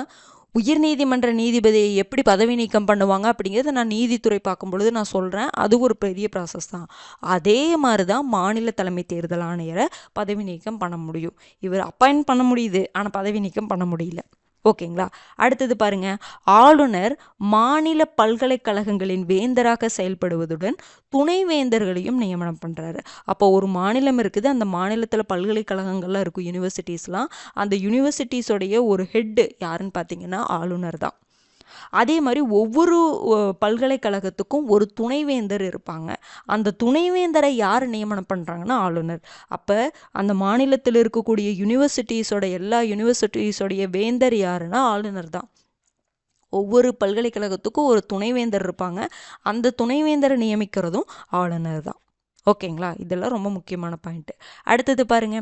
உயர்நீதிமன்ற நீதிபதியை எப்படி பதவி நீக்கம் பண்ணுவாங்க அப்படிங்கிறத நான் நீதித்துறை பார்க்கும் பொழுது நான் சொல்கிறேன். அது ஒரு பெரிய ப்ராசஸ் தான். அதே மாதிரி தான் மாநில தலைமை தேர்தல் ஆணையரை பதவி நீக்கம் பண்ண முடியும். இவர் அப்பாயின்ட் பண்ண முடியுது, ஆனால் பதவி நீக்கம் பண்ண முடியல. ஓகேங்களா? அடுத்தது பாருங்க. ஆளுநர் மாநில பல்கலைக்கழகங்களின் வேந்தராக செயல்படுவதுடன் துணைவேந்தர்களையும் நியமனம் பண்ணுறாரு. அப்போ ஒரு மாநிலம் இருக்குது, அந்த மாநிலத்தில் பல்கலைக்கழகங்கள்லாம் இருக்கும், யூனிவர்சிட்டிஸ்லாம். அந்த யூனிவர்சிட்டிஸோடைய ஒரு ஹெட்டு யாருன்னு பார்த்தீங்கன்னா ஆளுநர் தான். அதே மாதிரி ஒவ்வொரு பல்கலைக்கழகத்துக்கும் ஒரு துணைவேந்தர் இருப்பாங்க. அந்த துணைவேந்தரை யார் நியமனம் பண்ணுறாங்கன்னா ஆளுநர். அப்போ அந்த மாநிலத்தில் இருக்கக்கூடிய எல்லா யூனிவர்சிட்டிஸோடைய வேந்தர் யாருன்னா ஆளுநர் தான். ஒவ்வொரு பல்கலைக்கழகத்துக்கும் ஒரு துணைவேந்தர் இருப்பாங்க. அந்த துணைவேந்தரை நியமிக்கிறதும் ஆளுநர் தான். ஓகேங்களா? இதெல்லாம் ரொம்ப முக்கியமான பாயிண்ட். அடுத்தது பாருங்க.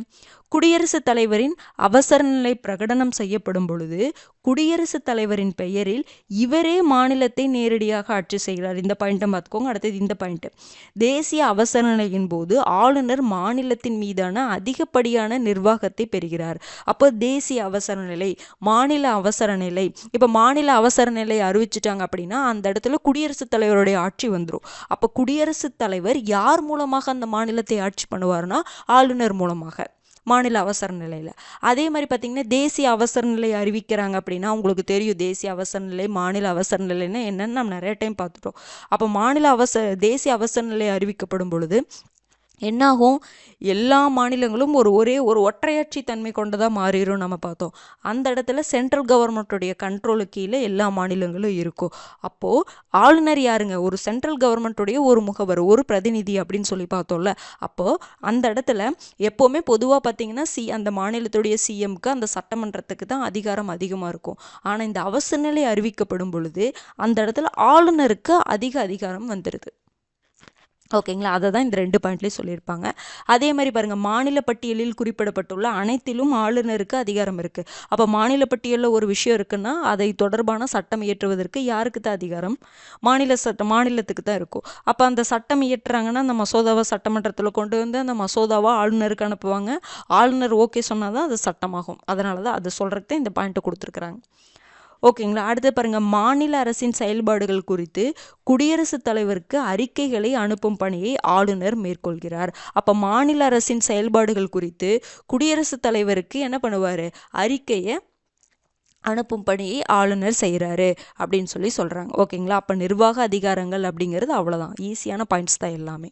குடியரசுத் தலைவரின் அவசர நிலை பிரகடனம் செய்யப்படும் பொழுது குடியரசுத் தலைவரின் பெயரில் இவரே மாநிலத்தை நேரடியாக ஆட்சி செய்கிறார். இந்த பாயிண்ட்டை பார்த்துக்கோங்க. அடுத்தது இந்த பாயிண்ட். தேசிய அவசர நிலையின் போது ஆளுநர் மாநிலத்தின் மீதான அதிகப்படியான நிர்வாகத்தை பெறுகிறார். அப்போ தேசிய அவசர நிலை, மாநில அவசர நிலை. இப்போ மாநில அவசர நிலை அறிவிச்சிட்டாங்க அப்படின்னா அந்த இடத்துல குடியரசுத் தலைவருடைய ஆட்சி வந்துடும். அப்போ குடியரசுத் தலைவர் யார் மூலமாக அந்த மாநிலத்தை ஆட்சி பண்ணுவார்னா ஆளுநர் மூலமாக, மாநில அவசர நிலையில். அதே மாதிரி பார்த்தீங்கன்னா தேசிய அவசர நிலை அறிவிக்கிறாங்க அப்படின்னா உங்களுக்கு தெரியும் தேசிய அவசர நிலை, மாநில அவசர நிலைன்னா என்னன்னு நம்ம நிறைய டைம் பார்த்துட்டோம். அப்போ தேசிய அவசர நிலை அறிவிக்கப்படும் பொழுது என்னாகும்? எல்லா மாநிலங்களும் ஒரே ஒற்றையாட்சி தன்மை கொண்டதாக மாறிடும் நம்ம பார்த்தோம். அந்த இடத்துல சென்ட்ரல் கவர்மெண்ட்டுடைய கண்ட்ரோலுக்கு கீழே எல்லா மாநிலங்களும் இருக்கும். அப்போது ஆளுநர் யாருங்க? ஒரு சென்ட்ரல் கவர்மெண்ட்டுடைய ஒரு முகவர், ஒரு பிரதிநிதி அப்படின்னு சொல்லி பார்த்தோம்ல. அப்போது அந்த இடத்துல எப்போவுமே பொதுவாக பார்த்தீங்கன்னா அந்த மாநிலத்துடைய சிஎம்க்கு, அந்த சட்டமன்றத்துக்கு தான் அதிகாரம் அதிகமாக இருக்கும். ஆனால் இந்த அவசர நிலை அறிவிக்கப்படும் பொழுது அந்த இடத்துல ஆளுநருக்கு அதிக அதிகாரம் வந்துடுது. ஓகேங்களா? அதை தான் இந்த 2 பாயிண்ட்லேயும் சொல்லியிருப்பாங்க. அதே மாதிரி பாருங்கள். மாநில பட்டியலில் குறிப்பிடப்பட்டுள்ள அனைத்திலும் ஆளுநருக்கு அதிகாரம் இருக்குது. அப்போ மாநில பட்டியலில் ஒரு விஷயம் இருக்குன்னா அதை தொடர்பான சட்டம் இயற்றுவதற்கு யாருக்கு தான் அதிகாரம்? மாநிலத்துக்கு தான் இருக்கும். அப்போ அந்த சட்டம் இயற்றுறாங்கன்னா அந்த மசோதாவை சட்டமன்றத்தில் கொண்டு வந்து அந்த மசோதாவை ஆளுநருக்கு அனுப்புவாங்க. ஆளுநர் ஓகே சொன்னால் தான் அது சட்டமாகும். அதனால தான் அதை சொல்கிறதுக்கு தான் இந்த பாயிண்ட்டை கொடுத்துருக்குறாங்க. ஓகேங்களா? அடுத்து பாருங்க. மாநில அரசின் செயல்பாடுகள் குறித்து குடியரசுத் தலைவருக்கு அறிக்கைகளை அனுப்பும் பணியை ஆளுநர் மேற்கொள்கிறார். அப்போ மாநில அரசின் செயல்பாடுகள் குறித்து குடியரசுத் தலைவருக்கு என்ன பண்ணுவார்? அறிக்கையை அனுப்பும் பணியை ஆளுநர் செய்கிறாரு அப்படின்னு சொல்லி சொல்கிறாங்க. ஓகேங்களா? அப்போ நிர்வாக அதிகாரங்கள் அப்படிங்கிறது அவ்வளோதான். ஈஸியான பாயிண்ட்ஸ் தான் எல்லாமே.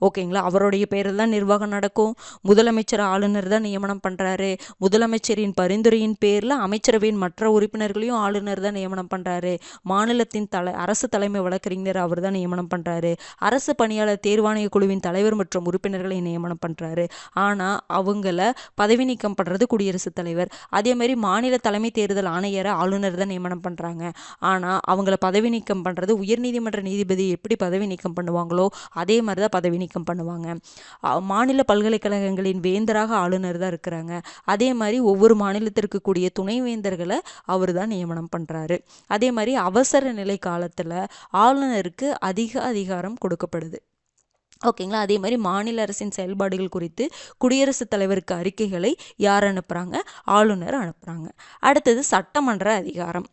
ஓகேங்களா? அவருடைய பேரில் தான் நிர்வாகம் நடக்கும். முதலமைச்சர் ஆளுநர் தான் நியமனம் பண்ணுறாரு. முதலமைச்சரின் பரிந்துரையின் பேரில் அமைச்சரவையின் மற்ற உறுப்பினர்களையும் ஆளுநர் தான் நியமனம் பண்ணுறாரு. மாநிலத்தின் அரசு தலைமை வழக்கறிஞர் அவர் தான் நியமனம் பண்ணுறாரு. அரசு பணியாளர் தேர்வாணைய குழுவின் தலைவர் மற்றும் உறுப்பினர்களை நியமனம் பண்ணுறாரு. ஆனால் அவங்கள பதவி நீக்கம் பண்ணுறது குடியரசுத் தலைவர். அதே மாதிரி மாநில தலைமை தேர்தல் ஆணையரை ஆளுநர் தான் நியமனம் பண்ணுறாங்க. ஆனால் அவங்கள பதவி நீக்கம் பண்ணுறது உயர்நீதிமன்ற நீதிபதி எப்படி பதவி நீக்கம் பண்ணுவாங்களோ அதே மாதிரி தான் பதவி நீக்கம் பண்ணுவாங்க. மாநில பல்கலைக்கழகங்களின் வேந்தராக ஆளுநர் தான் இருக்கிறாங்க. அதே மாதிரி ஒவ்வொரு மாநிலத்திற்கு கூடிய துணைவேந்தர்களை அவர் தான் நியமனம் பண்ணுறாரு. அதே மாதிரி அவசர நிலை காலத்தில் ஆளுநருக்கு அதிக அதிகாரம் கொடுக்கப்படுது. ஓகேங்களா. அதே மாதிரி மாநில அரசின் செயல்பாடுகள் குறித்து குடியரசுத் தலைவருக்கு அறிக்கைகளை யார் அனுப்புகிறாங்க? ஆளுநர் அனுப்புகிறாங்க. அடுத்தது சட்டமன்ற அதிகாரம்.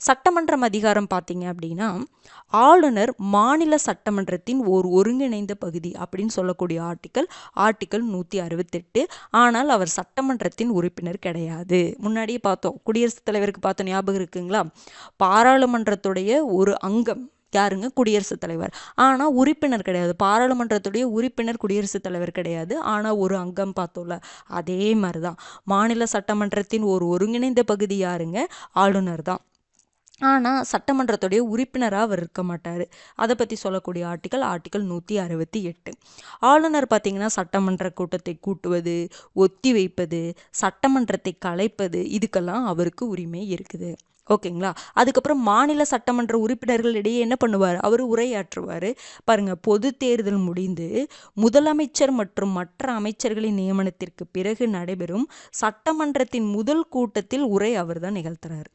சட்டமன்றம் அதிகாரம் பார்த்தீங்க அப்படின்னா ஆளுநர் மாநில சட்டமன்றத்தின் ஒரு ஒருங்கிணைந்த பகுதி அப்படின்னு சொல்லக்கூடிய ஆர்டிக்கல் 168. ஆனால் அவர் சட்டமன்றத்தின் உறுப்பினர் கிடையாது. முன்னாடியே பார்த்தோம், குடியரசுத் தலைவருக்கு பார்த்தோம், ஞாபகம் இருக்குங்களா? பாராளுமன்றத்துடைய ஒரு அங்கம் யாருங்க? குடியரசுத் தலைவர். ஆனால் உறுப்பினர் கிடையாது. பாராளுமன்றத்துடைய உறுப்பினர் குடியரசுத் தலைவர் கிடையாது. ஆனால் ஒரு அங்கம் பார்த்தோம்ல, அதே மாதிரி தான் மாநில சட்டமன்றத்தின் ஒரு ஒருங்கிணைந்த பகுதி யாருங்க? ஆளுநர் தான். ஆனால் சட்டமன்றத்துடைய உறுப்பினராக அவர் இருக்க மாட்டார். அதை பற்றி சொல்லக்கூடிய ஆர்டிக்கல் 168. ஆளுநர் பார்த்திங்கன்னா சட்டமன்ற கூட்டத்தை கூட்டுவது, ஒத்தி வைப்பது, சட்டமன்றத்தை கலைப்பது, இதுக்கெல்லாம் அவருக்கு உரிமை இருக்குது. ஓகேங்களா. அதுக்கப்புறம் மாநில சட்டமன்ற உறுப்பினர்களிடையே என்ன பண்ணுவார்? அவர் உரையாற்றுவார். பாருங்க, பொது தேர்தல் முடிந்து முதலமைச்சர் மற்றும் மற்ற அமைச்சர்களின் நியமனத்திற்கு பிறகு நடைபெறும் சட்டமன்றத்தின் முதல் கூட்டத்தில் உரை அவர் தான் நிகழ்த்துறாரு.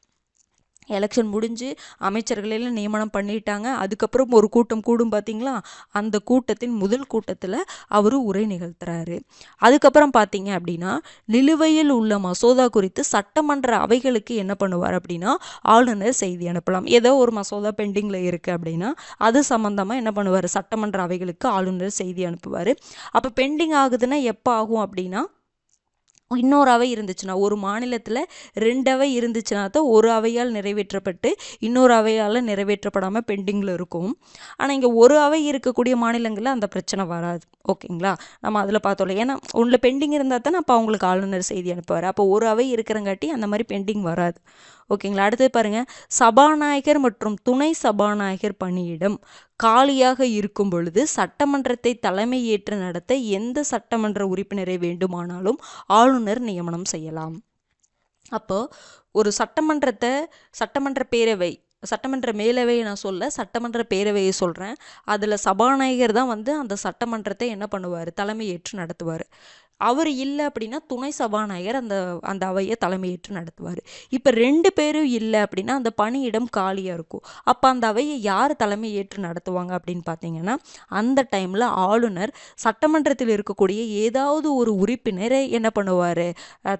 எலெக்ஷன் முடிஞ்சு அமைச்சர்களெல்லாம் நியமனம் பண்ணிட்டாங்க. அதுக்கப்புறம் ஒரு கூட்டம் கூடும் பார்த்தீங்களா? அந்த கூட்டத்தின் முதல் கூட்டத்தில் அவர் உரை நிகழ்த்துறாரு. அதுக்கப்புறம் பார்த்தீங்க அப்படின்னா நிலுவையில் உள்ள மசோதா குறித்து சட்டமன்ற அவைகளுக்கு என்ன பண்ணுவார் அப்படின்னா ஆளுநர் செய்தி அனுப்பலாம். ஏதோ ஒரு மசோதா பெண்டிங்கில் இருக்குது அப்படின்னா அது சம்மந்தமாக என்ன பண்ணுவார்? சட்டமன்ற அவைகளுக்கு ஆளுநர் செய்தி அனுப்புவார். அப்போ பெண்டிங் ஆகுதுன்னா எப்போ ஆகும் அப்படின்னா இன்னொரு அவை இருந்துச்சுன்னா, ஒரு மாநிலத்தில் 2 அவை இருந்துச்சுன்னா தான் ஒரு அவையால் நிறைவேற்றப்பட்டு இன்னொரு அவையால் நிறைவேற்றப்படாமல் பெண்டிங்கில் இருக்கும். ஆனால் இங்கே ஒரு அவை இருக்கக்கூடிய மாநிலங்களில் அந்த பிரச்சனை வராது. ஓகேங்களா. நம்ம அதில் பார்த்தோம்ல, ஏன்னா ஒன்றில் பெண்டிங் இருந்தால் தானே அப்போ அவங்களுக்கு ஆளுநர் செய்தி அனுப்புவார். அப்போ ஒரு அவை இருக்கிறங்காட்டி அந்த மாதிரி பெண்டிங் வராது. ஓகேங்களா. அடுத்தது பாருங்கள், சபாநாயகர் மற்றும் துணை சபாநாயகர் பணியிடம் காலியாக இருக்கும் பொழுது சட்டமன்றத்தை தலைமை ஏற்று நடத்த எந்த சட்டமன்ற உறுப்பினரை வேண்டுமானாலும் ஆளுநர் நியமனம் செய்யலாம். அப்போ ஒரு சட்டமன்ற மேலவையை நான் சட்டமன்ற பேரவையை சொல்கிறேன். அதில் சபாநாயகர் தான் அந்த சட்டமன்றத்தை என்ன பண்ணுவார்? தலைமை ஏற்று நடத்துவார். அவர் இல்லை அப்படின்னா துணை சபாநாயகர் அந்த அவையை தலைமையேற்று நடத்துவார். இப்போ 2 பேரும் இல்லை அப்படின்னா அந்த பணியிடம் காலியாக இருக்கும். அப்போ அந்த அவையை யார் தலைமை ஏற்று நடத்துவாங்க அப்படின்னு பார்த்தீங்கன்னா அந்த டைமில் ஆளுநர் சட்டமன்றத்தில் இருக்கக்கூடிய ஏதாவது ஒரு உறுப்பினரை என்ன பண்ணுவார்?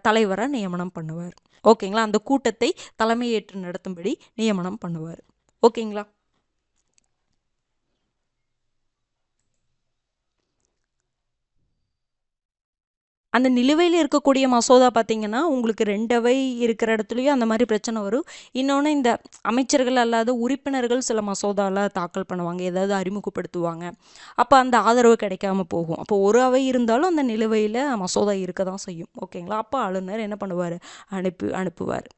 தலைவராக நியமனம் பண்ணுவார். ஓகேங்களா. அந்த கூட்டத்தை தலைமையேற்று நடத்தும்படி நியமனம் பண்ணுவார். ஓகேங்களா. அந்த நிலுவையில் இருக்கக்கூடிய மசோதா பார்த்தீங்கன்னா உங்களுக்கு 2 அவை இருக்கிற இடத்துலையும் அந்த மாதிரி பிரச்சனை வரும். இன்னொன்று, இந்த அமைச்சர்கள் அல்லாத உறுப்பினர்கள் சில மசோதாவில் தாக்கல் பண்ணுவாங்க, ஏதாவது அறிமுகப்படுத்துவாங்க. அப்போ அந்த ஆதரவு கிடைக்காம போகும். அப்போ ஒரு அவை இருந்தாலும் அந்த நிலுவையில் மசோதா இருக்க தான் செய்யும். ஓகேங்களா. அப்போ ஆளுநர் என்ன பண்ணுவார்? அனுப்புவார்.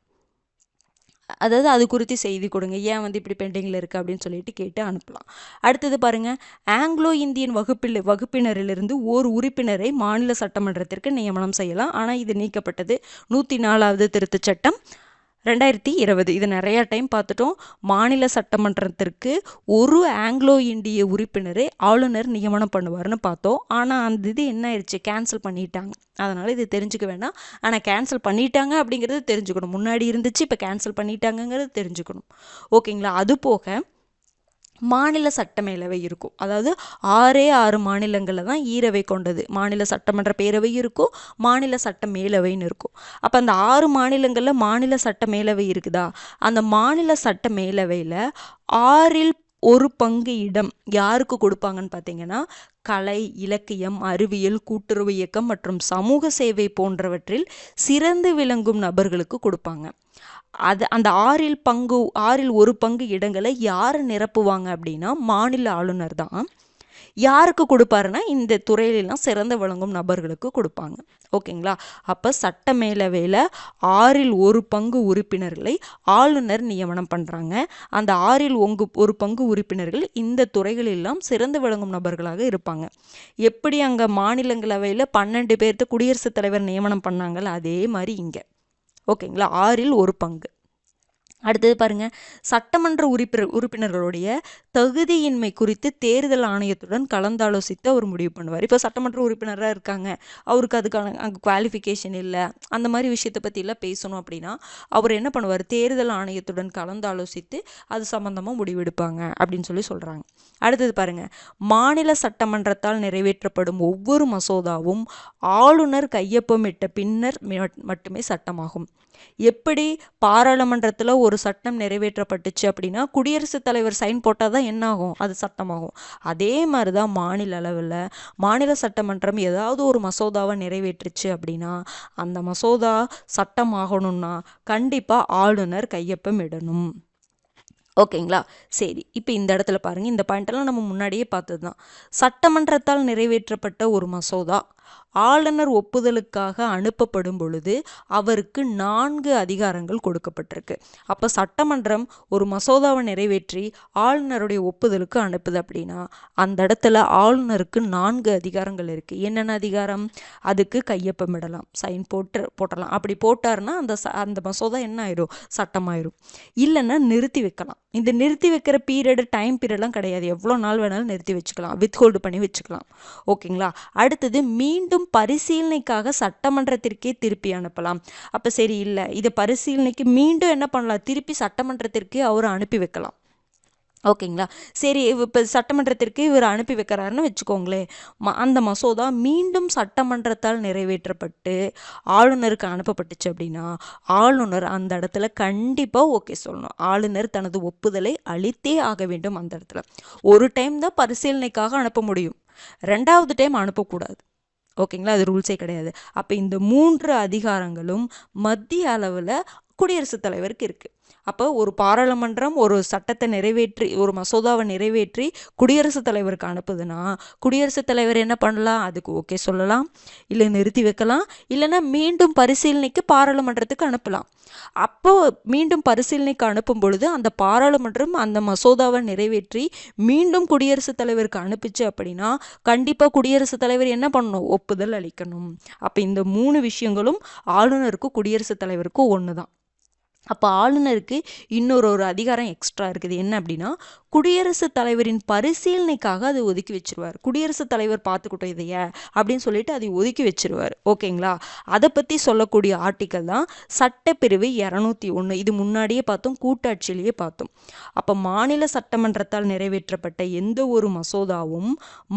அதாவது அது குறித்து செய்தி கொடுங்க, ஏன் இப்படி பெண்டிங்கில் இருக்குது அப்படின்னு சொல்லிட்டு கேட்டு அனுப்பலாம். அடுத்தது பாருங்கள், ஆங்கிலோ இந்தியன் வகுப்பினரிலிருந்து ஓர் உறுப்பினரை மாநில சட்டமன்றத்திற்கு நியமனம் செய்யலாம். ஆனால் இது நீக்கப்பட்டது 104வது திருத்தச் சட்டம் 2020. இது நிறையா டைம் பார்த்துட்டோம். மாநில சட்டமன்றத்திற்கு ஒரு ஆங்கிலோ இந்திய உறுப்பினரை ஆளுநர் நியமனம் பண்ணுவார்னு பார்த்தோம். ஆனால் அந்த இது என்ன ஆயிடுச்சு? கேன்சல் பண்ணிட்டாங்க. அதனால் இது தெரிஞ்சுக்க வேண்டாம். ஆனால் கேன்சல் பண்ணிட்டாங்க அப்படிங்கிறது தெரிஞ்சுக்கணும். முன்னாடி இருந்துச்சு, இப்போ கேன்சல் பண்ணிட்டாங்கங்கிறது தெரிஞ்சுக்கணும். ஓகேங்களா. அது போக மாநில சட்ட மேலவை இருக்கும். அதாவது 6 மாநிலங்களில் தான் ஈரவை கொண்டது. மாநில சட்டமன்ற பேரவை இருக்கும், மாநில சட்ட மேலவைன்னு இருக்கும். அப்போ அந்த 6 மாநிலங்களில் மாநில சட்ட மேலவை இருக்குதா? அந்த மாநில சட்ட மேலவையில் 6ல் 1 பங்கு இடம் யாருக்கு கொடுப்பாங்கன்னு பார்த்தீங்கன்னா கலை, இலக்கியம், அறிவியல், கூட்டுறவு இயக்கம் மற்றும் சமூக சேவை போன்றவற்றில் சிறந்து விளங்கும் நபர்களுக்கு கொடுப்பாங்க. அந்த 6ல் 1 பங்கு இடங்களை யார் நிரப்புவாங்க அப்படின்னா மாநில ஆளுநர் தான். யாருக்கு கொடுப்பாருன்னா இந்த துறையிலெல்லாம் சிறந்து விளங்கும் நபர்களுக்கு கொடுப்பாங்க. ஓகேங்களா. அப்போ சட்ட மேலவையில் 6ல் 1 பங்கு உறுப்பினர்களை ஆளுநர் நியமனம் பண்ணுறாங்க. அந்த 6ல் 1 பங்கு உறுப்பினர்கள் இந்த துறைகளெல்லாம் சிறந்து விளங்கும் நபர்களாக இருப்பாங்க. எப்படி அங்கே மாநிலங்களவையில் 12 பேர்த்து குடியரசுத் தலைவர் நியமனம் பண்ணாங்கல்ல, அதே மாதிரி இங்கே. ஓகேங்களா. 6ல் 1 பங்கு. அடுத்தது பாருங்க, சட்டமன்ற உறுப்பினர்களுடைய தகுதியின்மை குறித்து தேர்தல் ஆணையத்துடன் கலந்தாலோசித்து அவர் முடிவு பண்ணுவார். இப்போ சட்டமன்ற உறுப்பினராக இருக்காங்க, அவருக்கு அதுக்கான குவாலிஃபிகேஷன் இல்லை, அந்த மாதிரி விஷயத்தை பற்றிலாம் பேசணும் அப்படின்னா அவர் என்ன பண்ணுவார், தேர்தல் ஆணையத்துடன் கலந்தாலோசித்து அது சம்பந்தமாக முடிவெடுப்பாங்க அப்படின்னு சொல்கிறாங்க. அடுத்தது பாருங்க, மாநில சட்டமன்றத்தால் நிறைவேற்றப்படும் ஒவ்வொரு மசோதாவும் ஆளுநர் கையொப்பமிட்ட பின்னர் மட்டுமே சட்டமாகும். எப்படி பாராளுமன்றத்தில் ஒரு சட்டம் நிறைவேற்றப்பட்டுச்சு அப்படின்னா குடியரசுத் தலைவர் சைன் போட்டால் தான் என்ன ஆகும், அது சட்டமாகும். அதே மாதிரி தான் மாநில அளவில் மாநில சட்டமன்றம் ஏதாவது ஒரு மசோதாவை நிறைவேற்றுச்சு அப்படின்னா அந்த மசோதா சட்டமாகணும்னா கண்டிப்பாக ஆளுநர் கையொப்பம் இடணும். ஓகேங்களா? சரி, இப்போ இந்த இடத்துல பாருங்கள், இந்த பாயிண்டெல்லாம் நம்ம முன்னாடியே பார்த்தது தான். சட்டமன்றத்தால் நிறைவேற்றப்பட்ட ஒரு மசோதா ஆளுநர் ஒப்புதலுக்காக அனுப்பப்படும் பொழுது அவருக்கு 4 அதிகாரங்கள் கொடுக்கப்பட்டிருக்கு. அப்போ சட்டமன்றம் ஒரு மசோதாவை நிறைவேற்றி ஆளுநருடைய ஒப்புதலுக்கு அனுப்புது அப்படின்னா அந்த இடத்துல ஆளுநருக்கு 4 அதிகாரங்கள் இருக்குது. என்னென்ன அதிகாரம்? அதுக்கு கையொப்பமிடலாம், சைன் போட்டலாம். அப்படி போட்டாருன்னா அந்த மசோதா என்ன ஆயிடும், சட்டமாயிரும். இல்லைன்னா நிறுத்தி வைக்கலாம். இந்த நிறுத்தி வைக்கிற டைம் பீரியட்லாம் கிடையாது, எவ்வளோ நாள் வேணாலும் நிறுத்தி வச்சுக்கலாம், வித்ஹோல்டு பண்ணி வச்சுக்கலாம். ஓகேங்களா? அடுத்தது மீண்டும் பரிசீலனைக்காக சட்டமன்றத்திற்கே திருப்பி அனுப்பலாம். அப்போ சரி, இல்லை இதை பரிசீலனைக்கு மீண்டும் என்ன பண்ணலாம், திருப்பி சட்டமன்றத்திற்கு அவர் அனுப்பி வைக்கலாம். ஓகேங்களா? சரி, இப்போ சட்டமன்றத்திற்கு இவர் அனுப்பி வைக்கிறாருன்னு வச்சுக்கோங்களேன், அந்த மசோதா மீண்டும் சட்டமன்றத்தால் நிறைவேற்றப்பட்டு ஆளுநருக்கு அனுப்பப்பட்டுச்சு அப்படின்னா ஆளுநர் அந்த இடத்துல கண்டிப்பாக ஓகே சொல்லணும். ஆளுநர் தனது ஒப்புதலை அளித்தே ஆக வேண்டும். அந்த இடத்துல ஒரு டைம் தான் பரிசீலனைக்காக அனுப்ப முடியும், 2வது டைம் அனுப்பக்கூடாது. ஓகேங்களா? அது ரூல்ஸே கிடையாது. அப்போ இந்த 3 அதிகாரங்களும் மத்திய அளவில் குடியரசுத் தலைவருக்கு இருக்குது. அப்போ ஒரு பாராளுமன்றம் ஒரு சட்டத்தை நிறைவேற்றி ஒரு மசோதாவை நிறைவேற்றி குடியரசுத் தலைவருக்கு அனுப்புதுன்னா குடியரசுத் தலைவர் என்ன பண்ணலாம், அதுக்கு ஓகே சொல்லலாம், இல்லை நிறுத்தி வைக்கலாம், இல்லைன்னா மீண்டும் பரிசீலனைக்கு பாராளுமன்றத்துக்கு அனுப்பலாம். அப்போ மீண்டும் பரிசீலனைக்கு அனுப்பும் பொழுது அந்த பாராளுமன்றம் அந்த மசோதாவை நிறைவேற்றி மீண்டும் குடியரசுத் தலைவருக்கு அனுப்பிச்சு அப்படின்னா கண்டிப்பாக குடியரசுத் தலைவர் என்ன பண்ணணும், ஒப்புதல் அளிக்கணும். அப்போ இந்த 3 விஷயங்களும் ஆளுநருக்கும் குடியரசுத் தலைவருக்கும் ஒன்று தான். அப்போ ஆளுநருக்கு இன்னொரு அதிகாரம் எக்ஸ்ட்ரா இருக்குது. என்ன அப்படின்னா குடியரசுத் தலைவரின் பரிசீலனைக்காக அதை ஒதுக்கி வச்சிருவார். குடியரசுத் தலைவர் பார்த்துக்கிட்டோம் இதைய அப்படின்னு சொல்லிட்டு அதை ஒதுக்கி வச்சிருவார். ஓகேங்களா? அதை பற்றி சொல்லக்கூடிய ஆர்டிக்கல் தான் சட்டப்பிரிவு 201. இது முன்னாடியே பார்த்தோம், கூட்டாட்சியிலேயே பார்த்தோம். அப்போ மாநில சட்டமன்றத்தால் நிறைவேற்றப்பட்ட எந்த ஒரு மசோதாவும்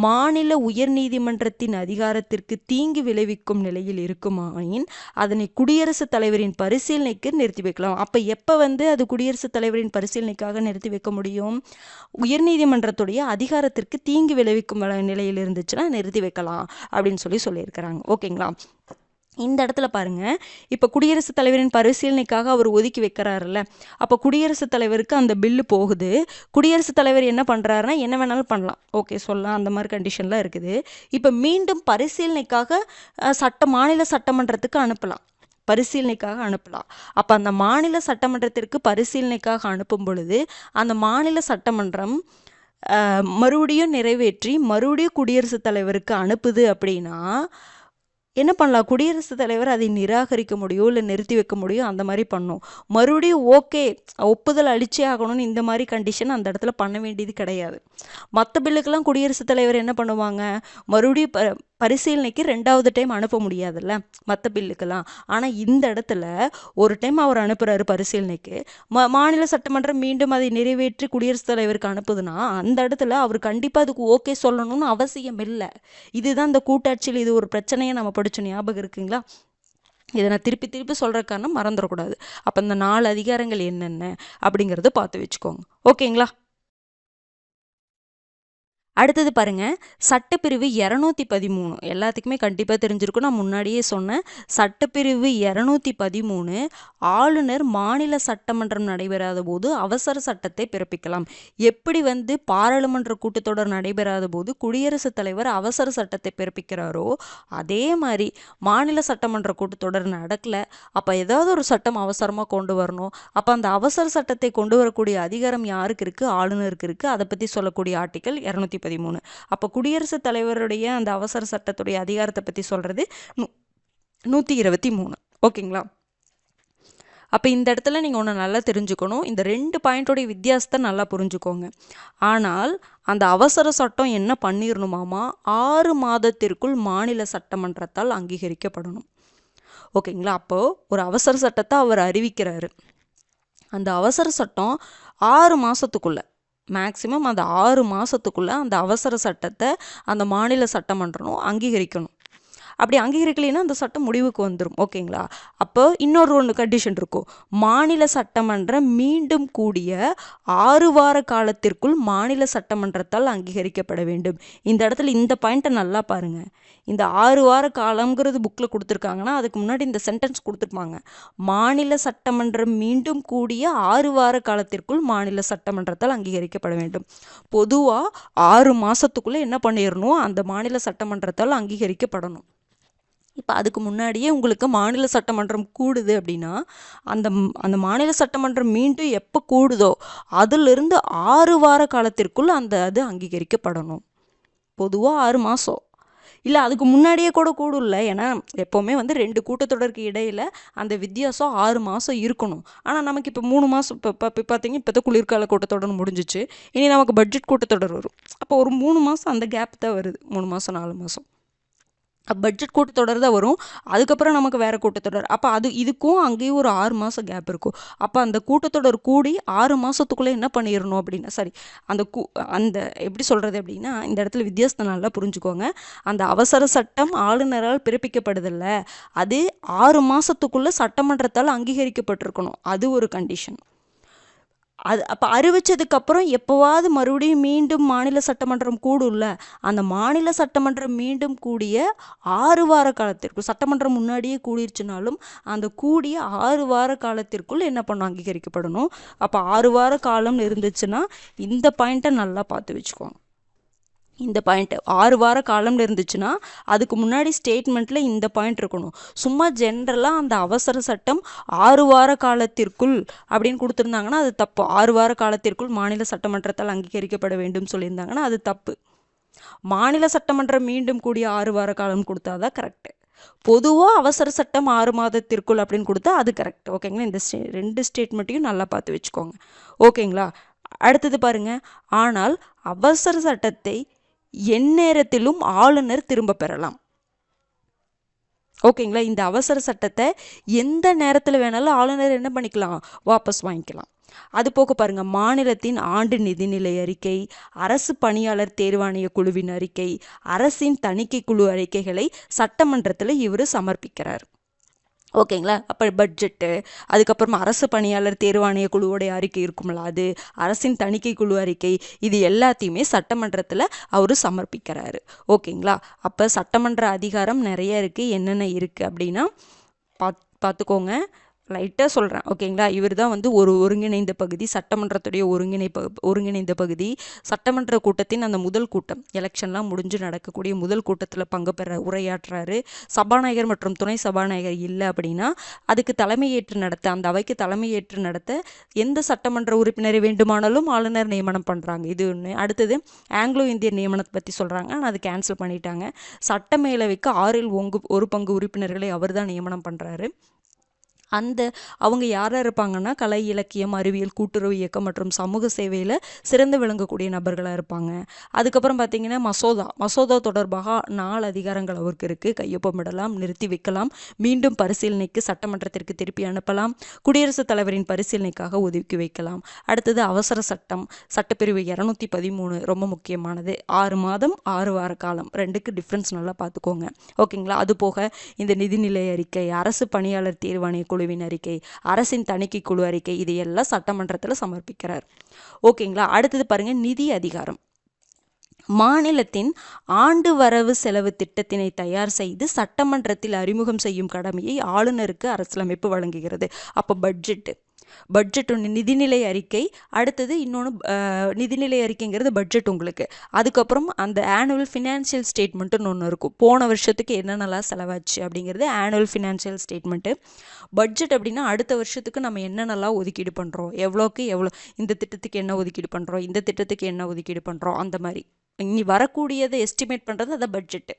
மாநில உயர்நீதிமன்றத்தின் அதிகாரத்திற்கு தீங்கு விளைவிக்கும் நிலையில் இருக்குமாயின் அதனை குடியரசுத் தலைவரின் பரிசீலனைக்கு நிறுத்தி வைக்கலாம். அப்போ எப்போ அது குடியரசுத் தலைவரின் பரிசீலனைக்காக நிறுத்தி வைக்க முடியும், உயர்நீதிமன்றத்துடைய அதிகாரத்திற்கு தீங்கு விளைவிக்கும் நிலையில் இருந்துச்சுன்னா நிறுத்தி வைக்கலாம் அப்படின்னு சொல்லியிருக்கிறாங்க. ஓகேங்களா? இந்த இடத்துல பாருங்க, இப்போ குடியரசுத் தலைவரின் பரிசீலனைக்காக அவர் ஒதுக்கி வைக்கிறாருல்ல, அப்போ குடியரசுத் தலைவருக்கு அந்த பில்லு போகுது. குடியரசுத் தலைவர் என்ன பண்ணுறாருன்னா என்ன வேணாலும் பண்ணலாம், ஓகே சொல்லலாம், அந்த மாதிரி கண்டிஷன்லாம் இருக்குது. இப்போ மீண்டும் பரிசீலனைக்காக மாநில சட்டமன்றத்துக்கு அனுப்பலாம், பரிசீலனைக்காக அனுப்பலாம். அப்போ அந்த மாநில சட்டமன்றத்திற்கு பரிசீலனைக்காக அனுப்பும் பொழுது அந்த மாநில சட்டமன்றம் மறுபடியும் நிறைவேற்றி மறுபடியும் குடியரசுத் தலைவருக்கு அனுப்புது அப்படின்னா என்ன பண்ணலாம், குடியரசுத் தலைவர் அதை நிராகரிக்க முடியும், இல்லை நிறுத்தி வைக்க முடியும், அந்த மாதிரி பண்ணும். மறுபடியும் ஓகே ஒப்புதல் அளிச்சே ஆகணும்னு இந்த மாதிரி கண்டிஷன் அந்த இடத்துல பண்ண வேண்டியது கிடையாது. மற்ற பில்லுக்கெல்லாம் குடியரசுத் தலைவர் என்ன பண்ணுவாங்க, மறுபடியும் பரிசீலனைக்கு 2வது டைம் அனுப்ப முடியாதுல்ல மற்ற பில்லுக்கெல்லாம். ஆனால் இந்த இடத்துல ஒரு டைம் அவர் அனுப்புகிறாரு பரிசீலனைக்கு, மாநில சட்டமன்றம் மீண்டும் அதை நிறைவேற்றி குடியரசுத் தலைவருக்கு அனுப்புதுன்னா அந்த இடத்துல அவர் கண்டிப்பாக அதுக்கு ஓகே சொல்லணும்னு அவசியம் இல்லை. இதுதான் இந்த கூட்டாட்சியில் இது ஒரு பிரச்சனையை நம்ம படிச்சோம், ஞாபகம் இருக்குங்களா? இதை நான் திருப்பி திருப்பி சொல்கிற காரணம் மறந்துடக்கூடாது. அப்போ இந்த 4 அதிகாரங்கள் என்னென்ன அப்படிங்கிறத பார்த்து வச்சுக்கோங்க. ஓகேங்களா? அடுத்தது பாருங்க, சட்டப்பிரிவு 213 எல்லாத்துக்குமே கண்டிப்பாக தெரிஞ்சிருக்கும். நான் முன்னாடியே சொன்னேன், சட்டப்பிரிவு 213 ஆளுநர் மாநில சட்டமன்றம் நடைபெறாத போது அவசர சட்டத்தை பிறப்பிக்கலாம். எப்படி பாராளுமன்ற கூட்டத்தொடர் நடைபெறாத போது குடியரசுத் தலைவர் அவசர சட்டத்தை பிறப்பிக்கிறாரோ அதே மாதிரி மாநில சட்டமன்ற கூட்டத்தொடர் நடக்கல, அப்போ ஏதாவது ஒரு சட்டம் அவசரமாக கொண்டு வரணும். அப்போ அந்த அவசர சட்டத்தை கொண்டு வரக்கூடிய அதிகாரம் யாருக்கு இருக்குது, ஆளுநருக்கு இருக்குது. அதை பற்றி சொல்லக்கூடிய ஆர்டிக்கல் 213. அப்போ குடியரசுத் தலைவருடைய அந்த அவசர சட்டத்துடைய அதிகாரத்தை பற்றி சொல்கிறது 123. ஓகேங்களா? அப்போ இந்த இடத்துல நீங்கள் ஒன்று நல்லா தெரிஞ்சுக்கணும், இந்த 2 பாயிண்டோடைய வித்தியாசத்தை நல்லா புரிஞ்சுக்கோங்க. ஆனால் அந்த அவசர சட்டம் என்ன பண்ணிடணுமாமா, 6 மாதத்திற்குள் மாநில சட்டமன்றத்தால் அங்கீகரிக்கப்படணும். ஓகேங்களா? அப்போது ஒரு அவசர சட்டத்தை அவர் அறிவிக்கிறாரு. அந்த அவசர சட்டம் 6 மாதத்துக்குள்ளே, மேக்சிமம் அந்த 6 மாதத்துக்குள்ளே அந்த அவசர சட்டத்தை அந்த மாநில சட்டமன்றம் அங்கீகரிக்கணும். அப்படி அங்கீகரிக்கலைன்னா அந்த சட்டம் முடிவுக்கு வந்துடும். ஓகேங்களா? அப்போ இன்னொரு கண்டிஷன் இருக்கும், மாநில சட்டமன்றம் மீண்டும் கூடிய 6 வார காலத்திற்குள் மாநில சட்டமன்றத்தால் அங்கீகரிக்கப்பட வேண்டும். இந்த இடத்துல இந்த பாயிண்ட்டை நல்லா பாருங்கள். இந்த 6 வார காலம்ங்கிறது புக்கில் கொடுத்துருக்காங்கன்னா அதுக்கு முன்னாடி இந்த சென்டென்ஸ் கொடுத்துருப்பாங்க, மாநில சட்டமன்றம் மீண்டும் கூடிய 6 வார காலத்திற்குள் மாநில சட்டமன்றத்தால் அங்கீகரிக்கப்பட வேண்டும். பொதுவாக 6 மாதத்துக்குள்ளே என்ன பண்ணிடணும், அந்த மாநில சட்டமன்றத்தால் அங்கீகரிக்கப்படணும். இப்போ அதுக்கு முன்னாடியே உங்களுக்கு மாநில சட்டமன்றம் கூடுது அப்படின்னா அந்த அந்த மாநில சட்டமன்றம் மீண்டும் எப்போ கூடுதோ அதிலிருந்து 6 வார காலத்திற்குள் அந்த அது அங்கீகரிக்கப்படணும். பொதுவாக 6 மாதம் இல்லை அதுக்கு முன்னாடியே கூட கூடும்ல, ஏன்னா எப்போவுமே 2 கூட்டத்தொடருக்கு இடையில் அந்த வித்தியாசம் 6 மாதம் இருக்கணும். ஆனால் நமக்கு இப்போ 3 மாதம் இப்போ பார்த்தீங்கன்னா இப்போ தான் குளிர்கால கூட்டத்தொடர் முடிஞ்சிச்சு, இனி நமக்கு பட்ஜெட் கூட்டத்தொடர் வரும். அப்போ ஒரு 3 மாதம் அந்த கேப் தான் வருது, 3 மாதம் 4 மாதம் பட்ஜெட் கூட்டத்தொடர் தான் வரும். அதுக்கப்புறம் நமக்கு வேறு கூட்டத்தொடர். அப்போ இதுக்கும் அங்கேயும் ஒரு 6 மாதம் கேப் இருக்கும். அப்போ அந்த கூட்டத்தொடர் கூடி 6 மாதத்துக்குள்ளே என்ன பண்ணிடணும் அப்படின்னா, அந்த எப்படி சொல்கிறது அப்படின்னா, இந்த இடத்துல வித்தியாசத்தை நல்லா புரிஞ்சுக்கோங்க. அந்த அவசர சட்டம் ஆளுநரால் பிறப்பிக்கப்படுதில்ல, அது 6 மாதத்துக்குள்ளே சட்டமன்றத்தால் அங்கீகரிக்கப்பட்டிருக்கணும். அது ஒரு கண்டிஷன். அப்போ அறிவிச்சதுக்கப்புறம் எப்போவாது மறுபடியும் மீண்டும் மாநில சட்டமன்றம் கூடும்ல, அந்த மாநில சட்டமன்றம் மீண்டும் கூடிய 6 வார காலத்திற்குள், சட்டமன்றம் முன்னாடியே கூடிருச்சுனாலும் அந்த கூடிய 6 வார காலத்திற்குள் என்ன பண்ணும், அங்கீகரிக்கப்படணும். அப்போ 6 வார காலம் இருந்துச்சுன்னா இந்த பாயிண்ட்டை நல்லா பார்த்து வச்சுக்கோங்க. இந்த பாயிண்ட் 6 வார காலம்னு இருந்துச்சுன்னா அதுக்கு முன்னாடி ஸ்டேட்மெண்ட்டில் இந்த பாயிண்ட் இருக்கணும். சும்மா ஜென்ரலாக அந்த அவசர சட்டம் 6 வார காலத்திற்குள் அப்படின்னு கொடுத்துருந்தாங்கன்னா அது தப்பு. 6 வார காலத்திற்குள் மாநில சட்டமன்றத்தால் அங்கீகரிக்கப்பட வேண்டும் சொல்லியிருந்தாங்கன்னா அது தப்பு. மாநில சட்டமன்றம் மீண்டும் கூடிய 6 வார காலம் கொடுத்தாதான் கரெக்டு. பொதுவாக அவசர சட்டம் 6 மாதத்திற்குள் அப்படின்னு கொடுத்தா அது கரெக்ட். ஓகேங்களா? இந்த 2 ஸ்டேட்மெண்ட்டையும் நல்லா பார்த்து வச்சுக்கோங்க. ஓகேங்களா? அடுத்தது பாருங்க, ஆனால் அவசர சட்டத்தை எந்நேரத்திலும் ஆளுநர் திரும்ப பெறலாம். ஓகேங்களா? இந்த அவசர சட்டத்தை எந்த நேரத்தில் வேணாலும் ஆளுநர் என்ன பண்ணிக்கலாம், வாபஸ் வாங்கிக்கலாம். அது போக பாருங்க, மாநிலத்தின் ஆண்டு நிதிநிலை அறிக்கை, அரசு பணியாளர் தேர்வாணைய குழுவின் அறிக்கை, அரசின் தணிக்கை குழு அறிக்கைகளை சட்டமன்றத்தில் இவர் சமர்ப்பிக்கிறார். ஓகேங்களா? அப்போ பட்ஜெட்டு, அதுக்கப்புறமா அரசு பணியாளர் தேர்வாணைய குழுவோடைய அறிக்கை இருக்கும்ல, அது அரசின் தணிக்கை குழு அறிக்கை, இது எல்லாத்தையுமே சட்டமன்றத்தில் அவர் சமர்ப்பிக்கிறாரு. ஓகேங்களா? அப்போ சட்டமன்ற அதிகாரம் நிறைய இருக்குது. என்னென்ன இருக்குது அப்படின்னா பார்த்துக்கோங்க, லைட்டாக சொல்கிறேன். ஓகேங்களா? இவர் தான் ஒரு ஒருங்கிணைந்த பகுதி, சட்டமன்றத்துடைய ஒருங்கிணைந்த பகுதி. சட்டமன்ற கூட்டத்தின் அந்த முதல் கூட்டம், எலெக்ஷன்லாம் முடிஞ்சு நடக்கக்கூடிய முதல் கூட்டத்தில் பங்கு பெற உரையாற்றுறாரு. சபாநாயகர் மற்றும் துணை சபாநாயகர் இல்லை அப்படின்னா அதுக்கு தலைமையேற்று நடத்த, அந்த அவைக்கு தலைமையேற்று நடத்த எந்த சட்டமன்ற உறுப்பினரை வேண்டுமானாலும் ஆளுநர் நியமனம் பண்ணுறாங்க. இது ஒன்று. அடுத்தது ஆங்கிலோ இந்தியன் நியமனத்தை பற்றி சொல்கிறாங்க, ஆனால் அது கேன்சல் பண்ணிட்டாங்க. சட்ட மேலவைக்கு 6 1 பங்கு உறுப்பினர்களை அவர் தான் நியமனம் பண்ணுறாரு. அவங்க யாராக இருப்பாங்கன்னா, கலை, இலக்கியம், அறிவியல், கூட்டுறவு இயக்கம் மற்றும் சமூக சேவையில் சிறந்து விளங்கக்கூடிய நபர்களாக இருப்பாங்க. அதுக்கப்புறம் பார்த்திங்கன்னா மசோதா தொடர்பாக 4 அதிகாரங்கள் அவருக்கு இருக்குது. கையொப்பமிடலாம், நிறுத்தி வைக்கலாம், மீண்டும் பரிசீலனைக்கு சட்டமன்றத்திற்கு திருப்பி அனுப்பலாம், குடியரசுத் தலைவரின் பரிசீலனைக்காக ஒதுக்கி வைக்கலாம். அடுத்தது அவசர சட்டம், சட்டப்பிரிவு 213 ரொம்ப முக்கியமானது. 6 மாதம் 6 வார காலம், 2க்கு டிஃப்ரென்ஸ் நல்லா பார்த்துக்கோங்க. ஓகேங்களா? அது போக இந்த நிதிநிலை அறிக்கை, அரசு பணியாளர் தேர்வாணைய குழுவின் அறிக்கை, அரசின் தணிக்கை குழு அறிக்கை, இது எல்லாம் சட்டமன்றத்தில் சமர்ப்பிக்கிறார். ஓகேங்களா? அடுத்தது பாருங்க, நிதி அதிகாரம். மாநிலத்தின் ஆண்டு வரவு செலவு திட்டத்தினை தயார் செய்து சட்டமன்றத்தில் அறிமுகம் செய்யும் கடமையை ஆளுநருக்கு அரசியலமைப்பு வழங்குகிறது. அப்போ பட்ஜெட் ஒன்று, நிதிநிலை அறிக்கை. அடுத்தது இன்னொன்று நிதிநிலை அறிக்கைங்கிறது பட்ஜெட் உங்களுக்கு. அதுக்கப்புறம் அந்த ஆனுவல் ஃபினான்ஷியல் ஸ்டேட்மெண்ட்டுன்னு ஒன்று இருக்கும். போன வருஷத்துக்கு என்னென்னலாம் செலவாச்சு அப்படிங்கிறது ஆனுவல் ஃபினான்ஷியல் ஸ்டேட்மெண்ட்டு. பட்ஜெட் அப்படின்னா அடுத்த வருஷத்துக்கு நம்ம என்னென்னலாம் ஒதுக்கீடு பண்ணுறோம், எவ்வளோக்கு எவ்வளோ, இந்த திட்டத்துக்கு என்ன ஒதுக்கீடு பண்ணுறோம், இந்த திட்டத்துக்கு என்ன ஒதுக்கீடு பண்ணுறோம், அந்த மாதிரி இனி வரக்கூடியதை எஸ்டிமேட் பண்ணுறது அதை பட்ஜெட்டு.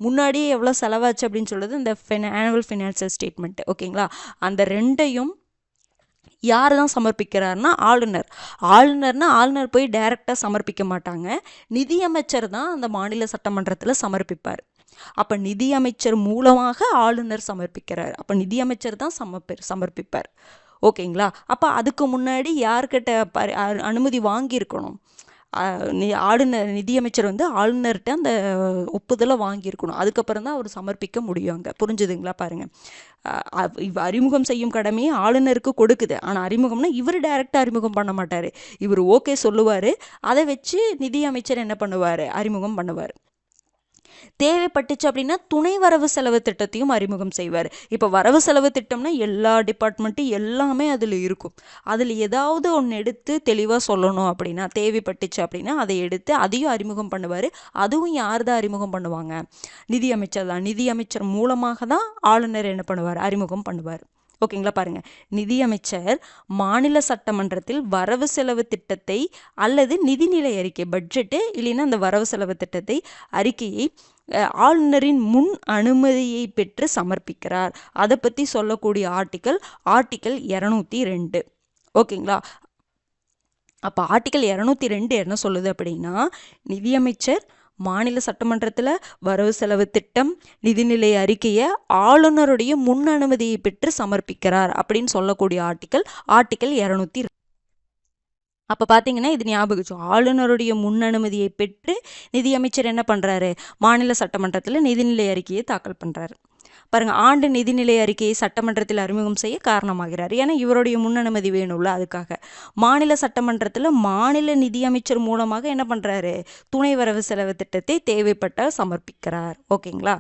முன்னாடியே எவ்வளோ செலவாச்சு அப்படின்னு சொல்கிறது இந்த ஆனுவல் ஃபினான்ஷியல் ஸ்டேட்மெண்ட்டு. ஓகேங்களா? அந்த ரெண்டையும் யார் தான் சமர்ப்பிக்கிறார்னா ஆளுநர். ஆளுநர் போய் டைரெக்டாக சமர்ப்பிக்க மாட்டாங்க. நிதியமைச்சர் தான் அந்த மாநில சட்டமன்றத்தில் சமர்ப்பிப்பார். அப்போ நிதியமைச்சர் மூலமாக ஆளுநர் சமர்ப்பிக்கிறார். அப்போ நிதியமைச்சர் தான் சமர்ப்பிப்பார். ஓகேங்களா? அப்போ அதுக்கு முன்னாடி யார்கிட்ட அனுமதி வாங்கியிருக்கணும்? ஆளுநர், நிதியமைச்சர் வந்து ஆளுநர்கிட்ட அந்த ஒப்புதலை வாங்கியிருக்கணும். அதுக்கப்புறம் தான் அவர் சமர்ப்பிக்க முடியும். அங்கே புரிஞ்சுதுங்களா? பாருங்கள், அறிமுகம் செய்யும் கடமையை ஆளுநருக்கு கொடுக்குது. ஆனால் அறிமுகம்னா இவர் டைரெக்டாக அறிமுகம் பண்ண மாட்டார். இவர் ஓகே சொல்லுவார். அதை வச்சு நிதியமைச்சர் என்ன பண்ணுவார்? அறிமுகம் பண்ணுவார். தேவைப்பட்டுச்சு அப்படின்னா துணை வரவு செலவு திட்டத்தையும் அறிமுகம் செய்வார். இப்போ வரவு செலவு திட்டம்னா எல்லா டிபார்ட்மெண்ட்டும் எல்லாமே அதில் இருக்கும். அதில் ஏதாவது ஒன்று எடுத்து தெளிவாக சொல்லணும் அப்படின்னா, தேவைப்பட்டுச்சு அப்படின்னா அதை எடுத்து அதையும் அறிமுகம் பண்ணுவார். அதுவும் யார் தான் அறிமுகம் பண்ணுவாங்க? நிதியமைச்சர் தான். நிதியமைச்சர் மூலமாக தான் ஆளுநர் என்ன பண்ணுவார்? அறிமுகம் பண்ணுவார். ஓகேங்களா? பாருங்க, நிதியமைச்சர் மாநில சட்டமன்றத்தில் வரவு செலவு திட்டத்தை அல்லது நிதிநிலை அறிக்கை, பட்ஜெட்டு இல்லைன்னா அந்த வரவு செலவு திட்டத்தை அறிக்கையை ஆளுநரின் முன் அனுமதியை பெற்று சமர்ப்பிக்கிறார். அதை பற்றி சொல்லக்கூடிய ஆர்டிக்கல் 202. ஓகேங்களா? அப்போ ஆர்டிக்கல் 202 என்ன சொல்லுது அப்படின்னா, நிதியமைச்சர் மாநில சட்டமன்றத்தில் வரவு செலவு திட்டம், நிதிநிலை அறிக்கையை ஆளுநருடைய முன் அனுமதியை பெற்று சமர்ப்பிக்கிறார் அப்படின்னு சொல்லக்கூடிய ஆர்டிக்கல் 202. அப்போ பார்த்தீங்கன்னா இது ஞாபகம், ஆளுநருடைய முன் அனுமதியை பெற்று நிதியமைச்சர் என்ன பண்ணுறாரு? மாநில சட்டமன்றத்தில் நிதிநிலை அறிக்கையை தாக்கல் பண்ணுறாரு. பாருங்க, ஆண்டு நிதிநிலை அறிக்கையை சட்டமன்றத்தில் அறிமுகம் செய்ய காரணமாகிறார். ஏன்னா இவருடைய முன் அனுமதி வேணும்ல, அதுக்காக. மாநில சட்டமன்றத்தில் மாநில நிதியமைச்சர் மூலமாக என்ன பண்ணுறாரு? துணை வரவு செலவு திட்டத்தை தேவைப்பட்டால் சமர்ப்பிக்கிறார். ஓகேங்களா?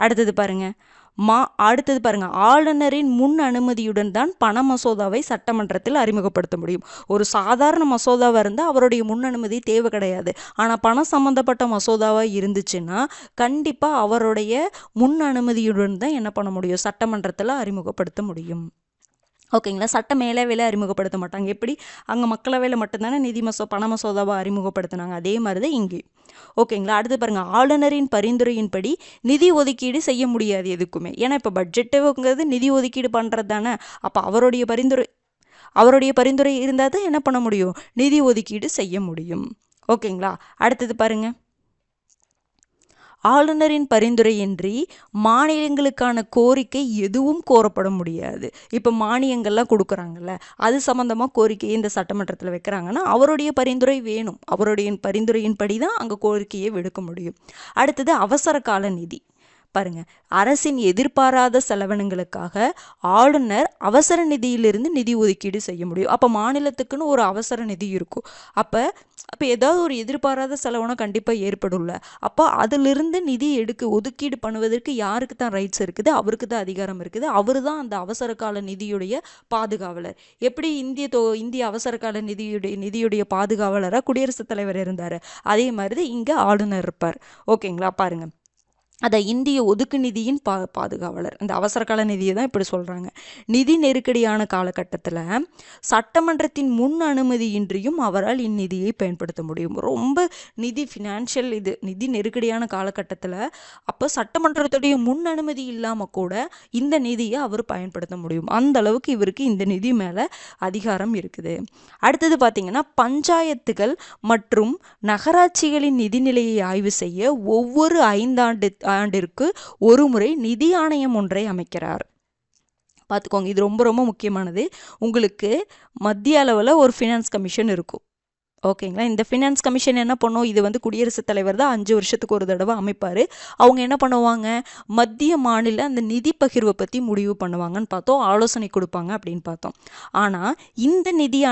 அடுத்தது பாருங்க, ஆளுநரின் முன் அனுமதியுடன் தான் பண மசோதாவை சட்டமன்றத்தில் அறிமுகப்படுத்த முடியும். ஒரு சாதாரண மசோதாவாக இருந்தால் அவருடைய முன் அனுமதி தேவை கிடையாது. ஆனால் பணம் சம்மந்தப்பட்ட மசோதாவாக இருந்துச்சுன்னா கண்டிப்பாக அவருடைய முன் அனுமதியுடன் தான் என்ன பண்ண முடியும்? சட்டமன்றத்தில் அறிமுகப்படுத்த முடியும். ஓகேங்களா? சட்ட மேலவையில் அறிமுகப்படுத்த மாட்டாங்க. எப்படி அங்கே மக்களவையில் மட்டும்தானே பண மசோதாவை அறிமுகப்படுத்தினாங்க, அதே மாதிரி தான் இங்கே. ஓகேங்களா? அடுத்து பாருங்கள், ஆளுநரின் பரிந்துரையின்படி நிதி ஒதுக்கீடு செய்ய முடியாது எதுக்குமே. ஏன்னா இப்போ பட்ஜெட்டுங்கிறது நிதி ஒதுக்கீடு பண்ணுறது தானே. அப்போ அவருடைய பரிந்துரை இருந்தால் தான் என்ன பண்ண முடியும்? நிதி ஒதுக்கீடு செய்ய முடியும். ஓகேங்களா? அடுத்தது பாருங்கள், ஆளுநரின் பரிந்துரையின்றி மாநிலங்களுக்கான கோரிக்கை எதுவும் கோரப்பட முடியாது. இப்போ மானியங்கள்லாம் கொடுக்குறாங்கல்ல, அது சம்மந்தமாக கோரிக்கையை இந்த சட்டமன்றத்தில் வைக்கிறாங்கன்னா அவருடைய பரிந்துரை வேணும். அவருடைய பரிந்துரையின்படி தான் அங்கே கோரிக்கையை விடுக்க முடியும். அடுத்தது அவசர கால நிதி. பாருங்க, அரசின் எதிர்பாராத செலவினங்களுக்காக ஆளுநர் அவசர நிதியிலிருந்து நிதி ஒதுக்கீடு செய்ய முடியும். அப்போ மாநிலத்துக்குன்னு ஒரு அவசர நிதி இருக்கும். அப்போ ஏதாவது ஒரு எதிர்பாராத செலவுனா கண்டிப்பாக ஏற்படும்ல. அப்போ அதிலிருந்து நிதி ஒதுக்கீடு பண்ணுவதற்கு யாருக்கு தான் ரைட்ஸ் இருக்குது? அவருக்கு தான் அதிகாரம் இருக்குது. அவர் தான் அந்த அவசர கால நிதியுடைய பாதுகாவலர். எப்படி இந்திய அவசர கால நிதியுடைய பாதுகாவலராக குடியரசுத் தலைவர் இருந்தார், அதே மாதிரி தான் இங்கே ஆளுநர் இருப்பார். ஓகேங்களா? பாருங்க, அதை இந்திய ஒதுக்கு நிதியின் பாதுகாவலர். அந்த அவசர கால நிதியை தான் இப்படி சொல்கிறாங்க. நிதி நெருக்கடியான காலகட்டத்தில் சட்டமன்றத்தின் முன் அனுமதியின்றியும் அவரால் இந்நிதியை பயன்படுத்த முடியும். ரொம்ப ஃபினான்ஷியல் நிதி நெருக்கடியான காலகட்டத்தில் அப்போ சட்டமன்றத்துடைய முன் அனுமதி இல்லாமல் கூட இந்த நிதியை அவர் பயன்படுத்த முடியும். அந்த அளவுக்கு இவருக்கு இந்த நிதி மேலே அதிகாரம் இருக்குது. அடுத்தது பார்த்திங்கன்னா, பஞ்சாயத்துகள் மற்றும் நகராட்சிகளின் நிதிநிலையை ஆய்வு செய்ய ஒவ்வொரு 5 ஆண்டிற்கு ஒரு முறை நிதி ஆணையம் ஒன்றை அமைக்கிறார். பார்த்துக்கோங்க, இது ரொம்ப ரொம்ப முக்கியமானது. உங்களுக்கு மத்திய அளவில் ஒரு ஃபினான்ஸ் கமிஷன் இருக்கும். ஓகேங்களா? இந்த ஃபினான்ஸ் கமிஷன் என்ன பண்ணும்? இது வந்து குடியரசுத் தலைவர் தான் 5 வருஷத்துக்கு ஒரு தடவை அமைப்பார். அவங்க என்ன பண்ணுவாங்க? மத்திய மாநில அந்த நிதி பகிர்வை பற்றி முடிவு பண்ணுவாங்கன்னு பார்த்தோம், ஆலோசனை கொடுப்பாங்க அப்படின்னு பார்த்தோம். ஆனால் இந்த நிதி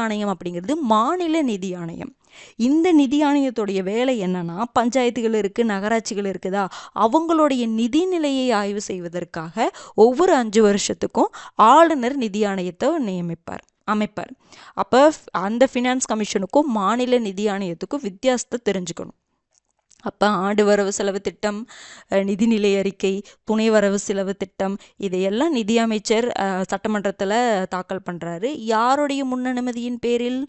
ஆணையம் அப்படிங்கிறது மாநில நிதி ஆணையம். இந்த நிதி ஆணையத்துடைய வேலை என்னன்னா, பஞ்சாயத்துகள் இருக்குது, நகராட்சிகள் இருக்குதா, அவங்களுடைய நிதிநிலையை ஆய்வு செய்வதற்காக ஒவ்வொரு 5 வருஷத்துக்கும் ஆளுநர் நிதி ஆணையத்தை அமைப்பார். அப்போ அந்த ஃபினான்ஸ் கமிஷனுக்கும் மாநில நிதி ஆணையத்துக்கும் வித்தியாசத்தை தெரிஞ்சுக்கணும். அப்போ ஆண்டு வரவு செலவு திட்டம், நிதிநிலை அறிக்கை, துணை வரவு செலவு திட்டம், இதையெல்லாம் நிதியமைச்சர் சட்டமன்றத்தில் தாக்கல் பண்ணுறாரு. யாருடைய முன் அனுமதியின் பேரில்?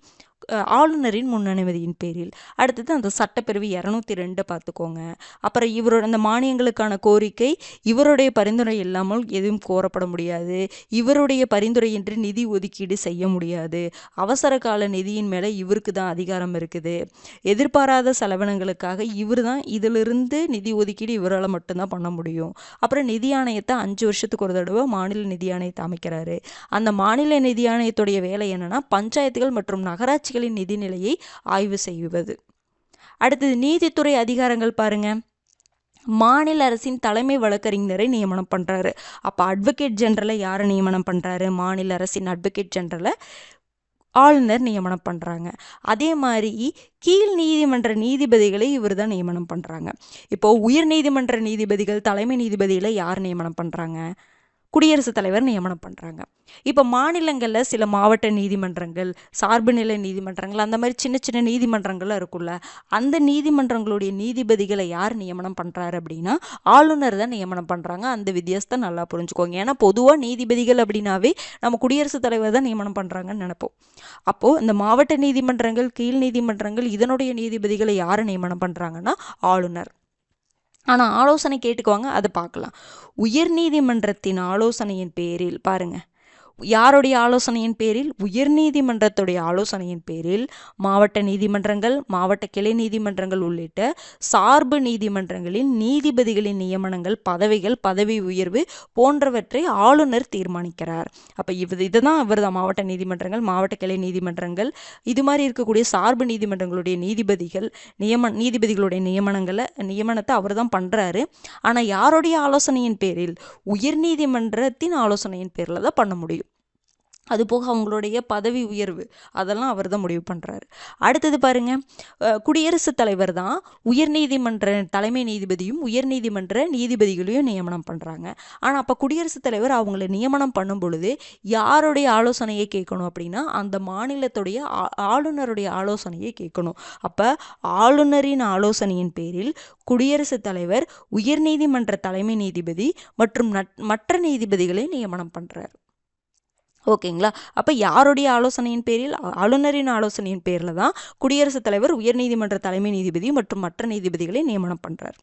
ஆளுநரின் முன் அனுமதியின் பேரில். அடுத்தது அந்த சட்டப்பிரிவு 202 பார்த்துக்கோங்க. அப்புறம் இவரோட அந்த மானியங்களுக்கான கோரிக்கை இவருடைய பரிந்துரை இல்லாமல் எதுவும் கோரப்பட முடியாது. இவருடைய பரிந்துரையின்றி நிதி ஒதுக்கீடு செய்ய முடியாது. அவசர கால நிதியின் மேலே இவருக்கு தான் அதிகாரம் இருக்குது. எதிர்பாராத செலவினங்களுக்காக இவர் தான் இதிலிருந்து நிதி ஒதுக்கீடு இவரால் மட்டும்தான் பண்ண முடியும். அப்புறம் நிதி ஆணையத்தை 5 வருஷத்துக்கு ஒரு தடவை மாநில நிதி ஆணையத்தை அமைக்கிறாரு. அந்த மாநில நிதி ஆணையத்துடைய வேலை என்னன்னா பஞ்சாயத்துகள் மற்றும் நகராட்சிகளின் நிதிநிலையை ஆய்வு செய்வது. அடுத்தது நீதித்துறை அதிகாரங்கள் பாருங்க. மாநில அரசின் தலைமை வழக்கறிஞரை நியமனம் பண்றாரு. அப்ப அட்வொகேட் ஜெனரலை யாரை நியமனம் பண்றாரு? மாநில அரசின் அட்வொகேட் ஜெனரலை ஆளுநர் நியமனம் பண்ணுறாங்க. அதே மாதிரி கீழ் நீதிமன்ற நீதிபதிகளை இவர் தான் நியமனம் பண்ணுறாங்க. இப்போது உயர் நீதிமன்ற நீதிபதிகள், தலைமை நீதிபதிகளை யார் நியமனம் பண்ணுறாங்க? குடியரசுத் தலைவர் நியமனம் பண்ணுறாங்க. இப்போ மாநிலங்களில் சில மாவட்ட நீதிமன்றங்கள், சார்பு நிலை நீதிமன்றங்கள், அந்த மாதிரி சின்ன சின்ன நீதிமன்றங்கள்லாம் இருக்குல்ல, அந்த நீதிமன்றங்களுடைய நீதிபதிகளை யார் நியமனம் பண்ணுறாரு அப்படின்னா ஆளுநர் தான் நியமனம் பண்ணுறாங்க. அந்த வித்தியாசத்தை நல்லா புரிஞ்சுக்கோங்க. ஏன்னா பொதுவாக நீதிபதிகள் அப்படின்னாவே நம்ம குடியரசுத் தலைவர் தான் நியமனம் பண்ணுறாங்கன்னு நினைப்போம். அப்போது இந்த மாவட்ட நீதிமன்றங்கள், கீழ் நீதிமன்றங்கள் இதனுடைய நீதிபதிகளை யார் நியமனம் பண்ணுறாங்கன்னா ஆளுநர். ஆனால் ஆலோசனை கேட்டுக்குவாங்க, அதை பார்க்கலாம். உயர் நீதிமன்றத்தின் ஆலோசனையின் பேரில் பாருங்க, யாருடைய ஆலோசனையின் பேரில்? உயர்நீதிமன்றத்துடைய ஆலோசனையின் பேரில் மாவட்ட நீதிமன்றங்கள், மாவட்ட கிளை நீதிமன்றங்கள் உள்ளிட்ட சார்பு நீதிமன்றங்களின் நீதிபதிகளின் நியமனங்கள், பதவிகள், பதவி உயர்வு போன்றவற்றை ஆளுநர் தீர்மானிக்கிறார். அப்போ இதுதான் இவர் தான் மாவட்ட நீதிமன்றங்கள், மாவட்ட கிளை நீதிமன்றங்கள், இது மாதிரி இருக்கக்கூடிய சார்பு நீதிமன்றங்களுடைய நீதிபதிகளுடைய நியமனத்தை அவர் தான் பண்ணுறாரு. ஆனால் யாருடைய ஆலோசனையின் பேரில்? உயர்நீதிமன்றத்தின் ஆலோசனையின் பேரில் தான் பண்ண முடியும். அதுபோக அவங்களுடைய பதவி உயர்வு அதெல்லாம் அவர் தான் முடிவு பண்ணுறாரு. அடுத்தது பாருங்க, குடியரசுத் தலைவர் தான் உயர்நீதிமன்ற தலைமை நீதிபதியும் உயர்நீதிமன்ற நீதிபதிகளையும் நியமனம் பண்ணுறாங்க. ஆனால் அப்போ குடியரசுத் தலைவர் அவங்கள நியமனம் பண்ணும் பொழுது யாருடைய ஆலோசனையை கேட்கணும் அப்படின்னா அந்த மாநிலத்துடைய ஆளுநருடைய ஆலோசனையை கேட்கணும். அப்போ ஆளுநரின் ஆலோசனையின் பேரில் குடியரசுத் தலைவர் உயர்நீதிமன்ற தலைமை நீதிபதி மற்றும் மற்ற நீதிபதிகளை நியமனம் பண்ணுறாரு. ஓகேங்களா? அப்போ யாருடைய ஆலோசனையின் பேரில்? ஆளுநரின் ஆலோசனையின் பேரில் தான் குடியரசுத் தலைவர் உயர்நீதிமன்ற தலைமை நீதிபதி மற்றும் மற்ற நீதிபதிகளை நியமனம் பண்ணுறார்.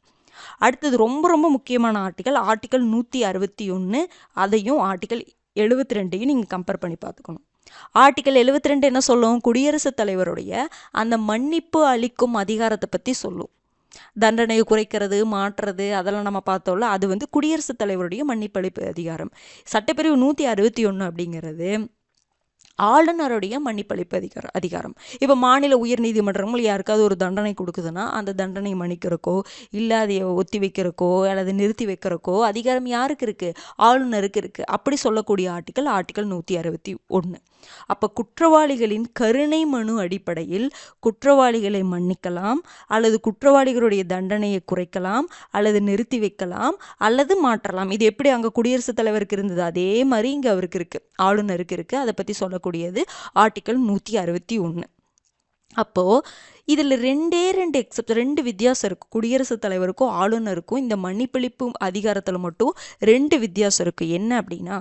அடுத்தது ரொம்ப ரொம்ப முக்கியமான ஆர்டிக்கல் 161, அதையும் ஆர்டிக்கல் 72 நீங்கள் கம்பேர் பண்ணி பார்த்துக்கணும். ஆர்டிக்கல் 72 என்ன சொல்லும்? குடியரசுத் தலைவருடைய அந்த மன்னிப்பு அளிக்கும் அதிகாரத்தை பற்றி சொல்லும். தண்டனையை குறைக்கிறது, மாற்றுறது, அதெல்லாம் நம்ம பார்த்தோம்ல, அது குடியரசுத் தலைவருடைய மன்னிப்பளிப்பு அதிகாரம். சட்டப்பிரிவு 161 அப்படிங்கிறது ஆளுநருடைய மன்னிப்பளிப்பு அதிகாரம். இப்போ மாநில உயர் நீதிமன்றங்கள் யாருக்காவது ஒரு தண்டனை கொடுக்குதுன்னா அந்த தண்டனை மன்னிக்கிறக்கோ இல்லை அதை ஒத்தி வைக்கிறக்கோ அல்லது நிறுத்தி வைக்கிறக்கோ அதிகாரம் யாருக்கு இருக்குது? ஆளுநருக்கு இருக்குது. அப்படி சொல்லக்கூடிய ஆர்டிக்கல் 161. அப்போ குற்றவாளிகளின் கருணை மனு அடிப்படையில் குற்றவாளிகளை மன்னிக்கலாம், அல்லது குற்றவாளிகளுடைய தண்டனையை குறைக்கலாம், அல்லது நிறுத்தி வைக்கலாம், அல்லது மாற்றலாம். இது எப்படி அங்கே குடியரசுத் தலைவருக்கு இருந்தது அதே மாதிரி இங்கே அவருக்கு இருக்குது, ஆளுநருக்கு இருக்குது. அதை பற்றி சொல்லக்கூடியது ஆர்டிக்கல் 161. அப்போது இதில் ரெண்டு வித்தியாசம் இருக்குது. குடியரசுத் தலைவருக்கும் ஆளுநருக்கும் இந்த மன்னிப்பளிப்பு அதிகாரத்தில் மட்டும் 2 வித்தியாசம் இருக்குது. என்ன அப்படின்னா,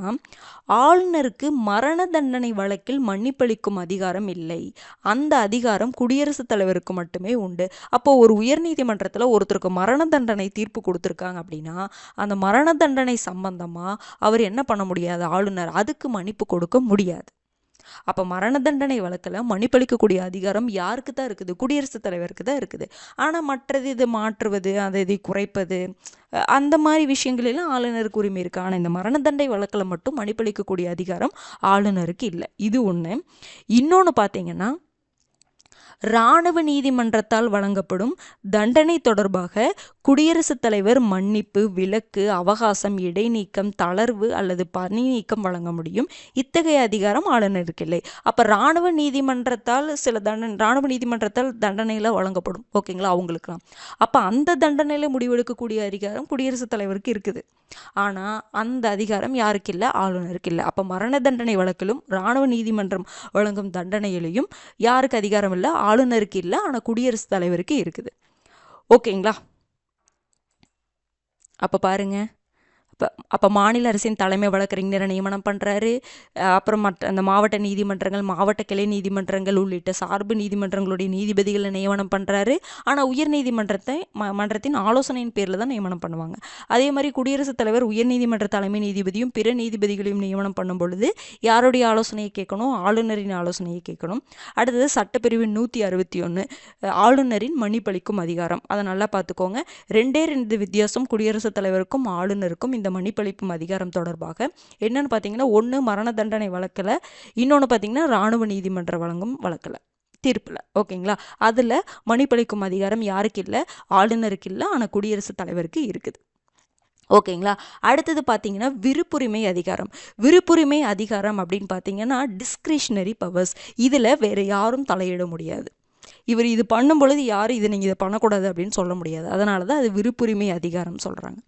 ஆளுநருக்கு மரண தண்டனை வழக்கில் மன்னிப்பளிக்கும் அதிகாரம் இல்லை. அந்த அதிகாரம் குடியரசுத் தலைவருக்கு மட்டுமே உண்டு. அப்போது ஒரு உயர்நீதிமன்றத்தில் ஒருத்தருக்கு மரண தண்டனை தீர்ப்பு கொடுத்துருக்காங்க அப்படின்னா அந்த மரண தண்டனை சம்பந்தமாக அவர் என்ன பண்ண முடியாது? ஆளுநர் அதுக்கு மன்னிப்பு கொடுக்க முடியாது. அப்போ மரண தண்டனை வழக்கில் மன்னிப்பளிக்கக்கூடிய அதிகாரம் யாருக்கு தான் இருக்குது? குடியரசுத் தலைவருக்கு தான் இருக்குது. ஆனால் மற்றது இது மாற்றுவது, அதை குறைப்பது, அந்த மாதிரி விஷயங்களெல்லாம் ஆளுநருக்கு உரிமை இருக்குது. ஆனால் இந்த மரண தண்டனை வழக்கில் மட்டும் மன்னிப்பளிக்கக்கூடிய அதிகாரம் ஆளுநருக்கு இல்லை. இது ஒன்று. இன்னொன்று பார்த்தீங்கன்னா, இராணுவ நீதிமன்றத்தால் வழங்கப்படும் தண்டனை தொடர்பாக குடியரசுத் தலைவர் மன்னிப்பு, விலக்கு, அவகாசம், இடைநீக்கம், தளர்வு அல்லது பணி நீக்கம் வழங்க முடியும். இத்தகைய அதிகாரம் ஆளுநருக்கு இல்லை. அப்போ இராணுவ நீதிமன்றத்தால் தண்டனையில் வழங்கப்படும், ஓகேங்களா, அவங்களுக்குலாம். அப்போ அந்த தண்டனையில் முடிவெடுக்கக்கூடிய அதிகாரம் குடியரசுத் தலைவருக்கு இருக்குது. ஆனால் அந்த அதிகாரம் யாருக்கு இல்லை? ஆளுநருக்கு இல்லை. அப்போ மரண தண்டனை வழக்கிலும் இராணுவ நீதிமன்றம் வழங்கும் தண்டனையிலையும் யாருக்கு அதிகாரம் இல்லை? ஆளுநருக்கு இல்லை. ஆனால் குடியரசுத் தலைவருக்கு இருக்குது. ஓகேங்களா? அப்போ பாருங்க, அப்போ மாநில அரசின் தலைமை வழக்கறிஞரை நியமனம் பண்ணுறாரு. அப்புறம் அந்த மாவட்ட நீதிமன்றங்கள், மாவட்ட கிளை நீதிமன்றங்கள் உள்ளிட்ட சார்பு நீதிமன்றங்களுடைய நீதிபதிகளை நியமனம் பண்ணுறாரு. ஆனால் உயர் நீதிமன்றத்தை மன்றத்தின் ஆலோசனையின் பேரில் தான் நியமனம் பண்ணுவாங்க. அதே மாதிரி குடியரசுத் தலைவர் உயர்நீதிமன்ற தலைமை நீதிபதியும் பிற நீதிபதிகளையும் நியமனம் பண்ணும் பொழுது யாருடைய ஆலோசனையை கேட்கணும்? ஆளுநரின் ஆலோசனையை கேட்கணும். அடுத்தது சட்டப்பிரிவு 161 ஆளுநரின் மன்னிப்பளிக்கும் அதிகாரம். அதை நல்லா பார்த்துக்கோங்க. 2 வித்தியாசம் குடியரசுத் தலைவருக்கும் ஆளுநருக்கும் இந்த மன்னிப்பளிக்கும் அதிகாரம் தொடர்பாக. என்னன்னு பார்த்தீங்கன்னா, ஒன்று மரண தண்டனை வழக்கில், இன்னொன்று பார்த்தீங்கன்னா இராணுவ நீதிமன்றம் வழங்கும் வழக்கில் தீர்ப்பில். ஓகேங்களா? அதில் மன்னிப்பளிக்கும் அதிகாரம் யாருக்கு இல்லை? ஆளுநருக்கு இல்லை. ஆனால் குடியரசுத் தலைவருக்கு இருக்குது. ஓகேங்களா? அடுத்தது பார்த்தீங்கன்னா விருப்புரிமை அதிகாரம். விருப்புரிமை அதிகாரம் அப்படின்னு பார்த்தீங்கன்னா டிஸ்கிரிஷ்னரி பவர்ஸ். இதில் வேறு யாரும் தலையிட முடியாது. இவர் இது பண்ணும் பொழுது யாரும் இது நீங்கள் இதை பண்ணக்கூடாது அப்படின்னு சொல்ல முடியாது. அதனால தான் அது விருப்புரிமை அதிகாரம் சொல்கிறாங்க.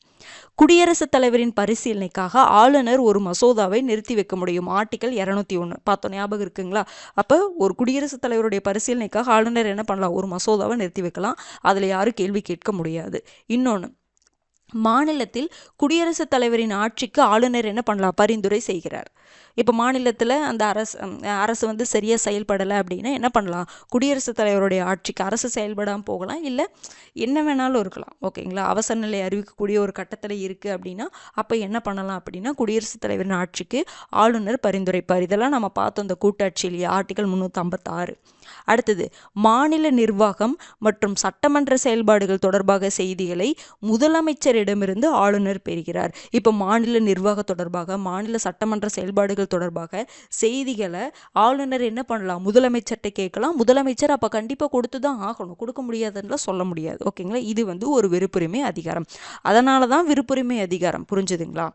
குடியரசுத் தலைவரின் பரிசீலனைக்காக ஆளுநர் ஒரு மசோதாவை நிறுத்தி வைக்க முடியும். ஆர்டிகல் 201 பார்த்தோம், ஞாபகம் இருக்குங்களா? அப்போ ஒரு குடியரசுத் தலைவருடைய பரிசீலனைக்காக ஆளுநர் என்ன பண்ணலாம்? ஒரு மசோதாவை நிறுத்தி வைக்கலாம். அதில் யாரும் கேள்வி கேட்க முடியாது. இன்னொன்று, மாநிலத்தில் குடியரசுத் தலைவரின் ஆட்சிக்கு ஆளுநர் என்ன பண்ணலாம்? பரிந்துரை செய்கிறார். இப்போ மாநிலத்தில் அந்த அரசு வந்து சரியாக செயல்படலை அப்படின்னா என்ன பண்ணலாம்? குடியரசுத் தலைவருடைய ஆட்சிக்கு அரசு செயல்படாமல் போகலாம், இல்லை என்ன வேணாலும் இருக்கலாம். ஓகேங்களா? அவசர நிலை அறிவிக்கக்கூடிய ஒரு கட்டத்தில் இருக்குது அப்படின்னா அப்போ என்ன பண்ணலாம் அப்படின்னா குடியரசுத் தலைவரின் ஆட்சிக்கு ஆளுநர் பரிந்துரைப்பார். இதெல்லாம் நம்ம பார்த்தோம் இந்த கூட்டாட்சியிலேயே, ஆர்டிகல் 356. அடுத்தது, மாநில நிர்வாகம் மற்றும் சட்டமன்ற செயல்பாடுகள் தொடர்பாக செய்திகளை முதலமைச்சரிடமிருந்து ஆளுநர் பெறுகிறார். இப்போ மாநில நிர்வாக தொடர்பாக, மாநில சட்டமன்ற செயல்பாடுகள் தொடர்பாக செய்திகளை ஆளுநர் என்ன பண்ணலாம்? முதலமைச்சர்கிட்ட கேட்கலாம். முதலமைச்சர் அப்போ கண்டிப்பாக கொடுத்து தான் ஆகணும். கொடுக்க முடியாதுன்னு சொல்ல முடியாது. ஓகேங்களா? இது வந்து ஒரு விருப்புரிமை அதிகாரம். அதனால தான் விருப்புரிமை அதிகாரம். புரிஞ்சுதுங்களா?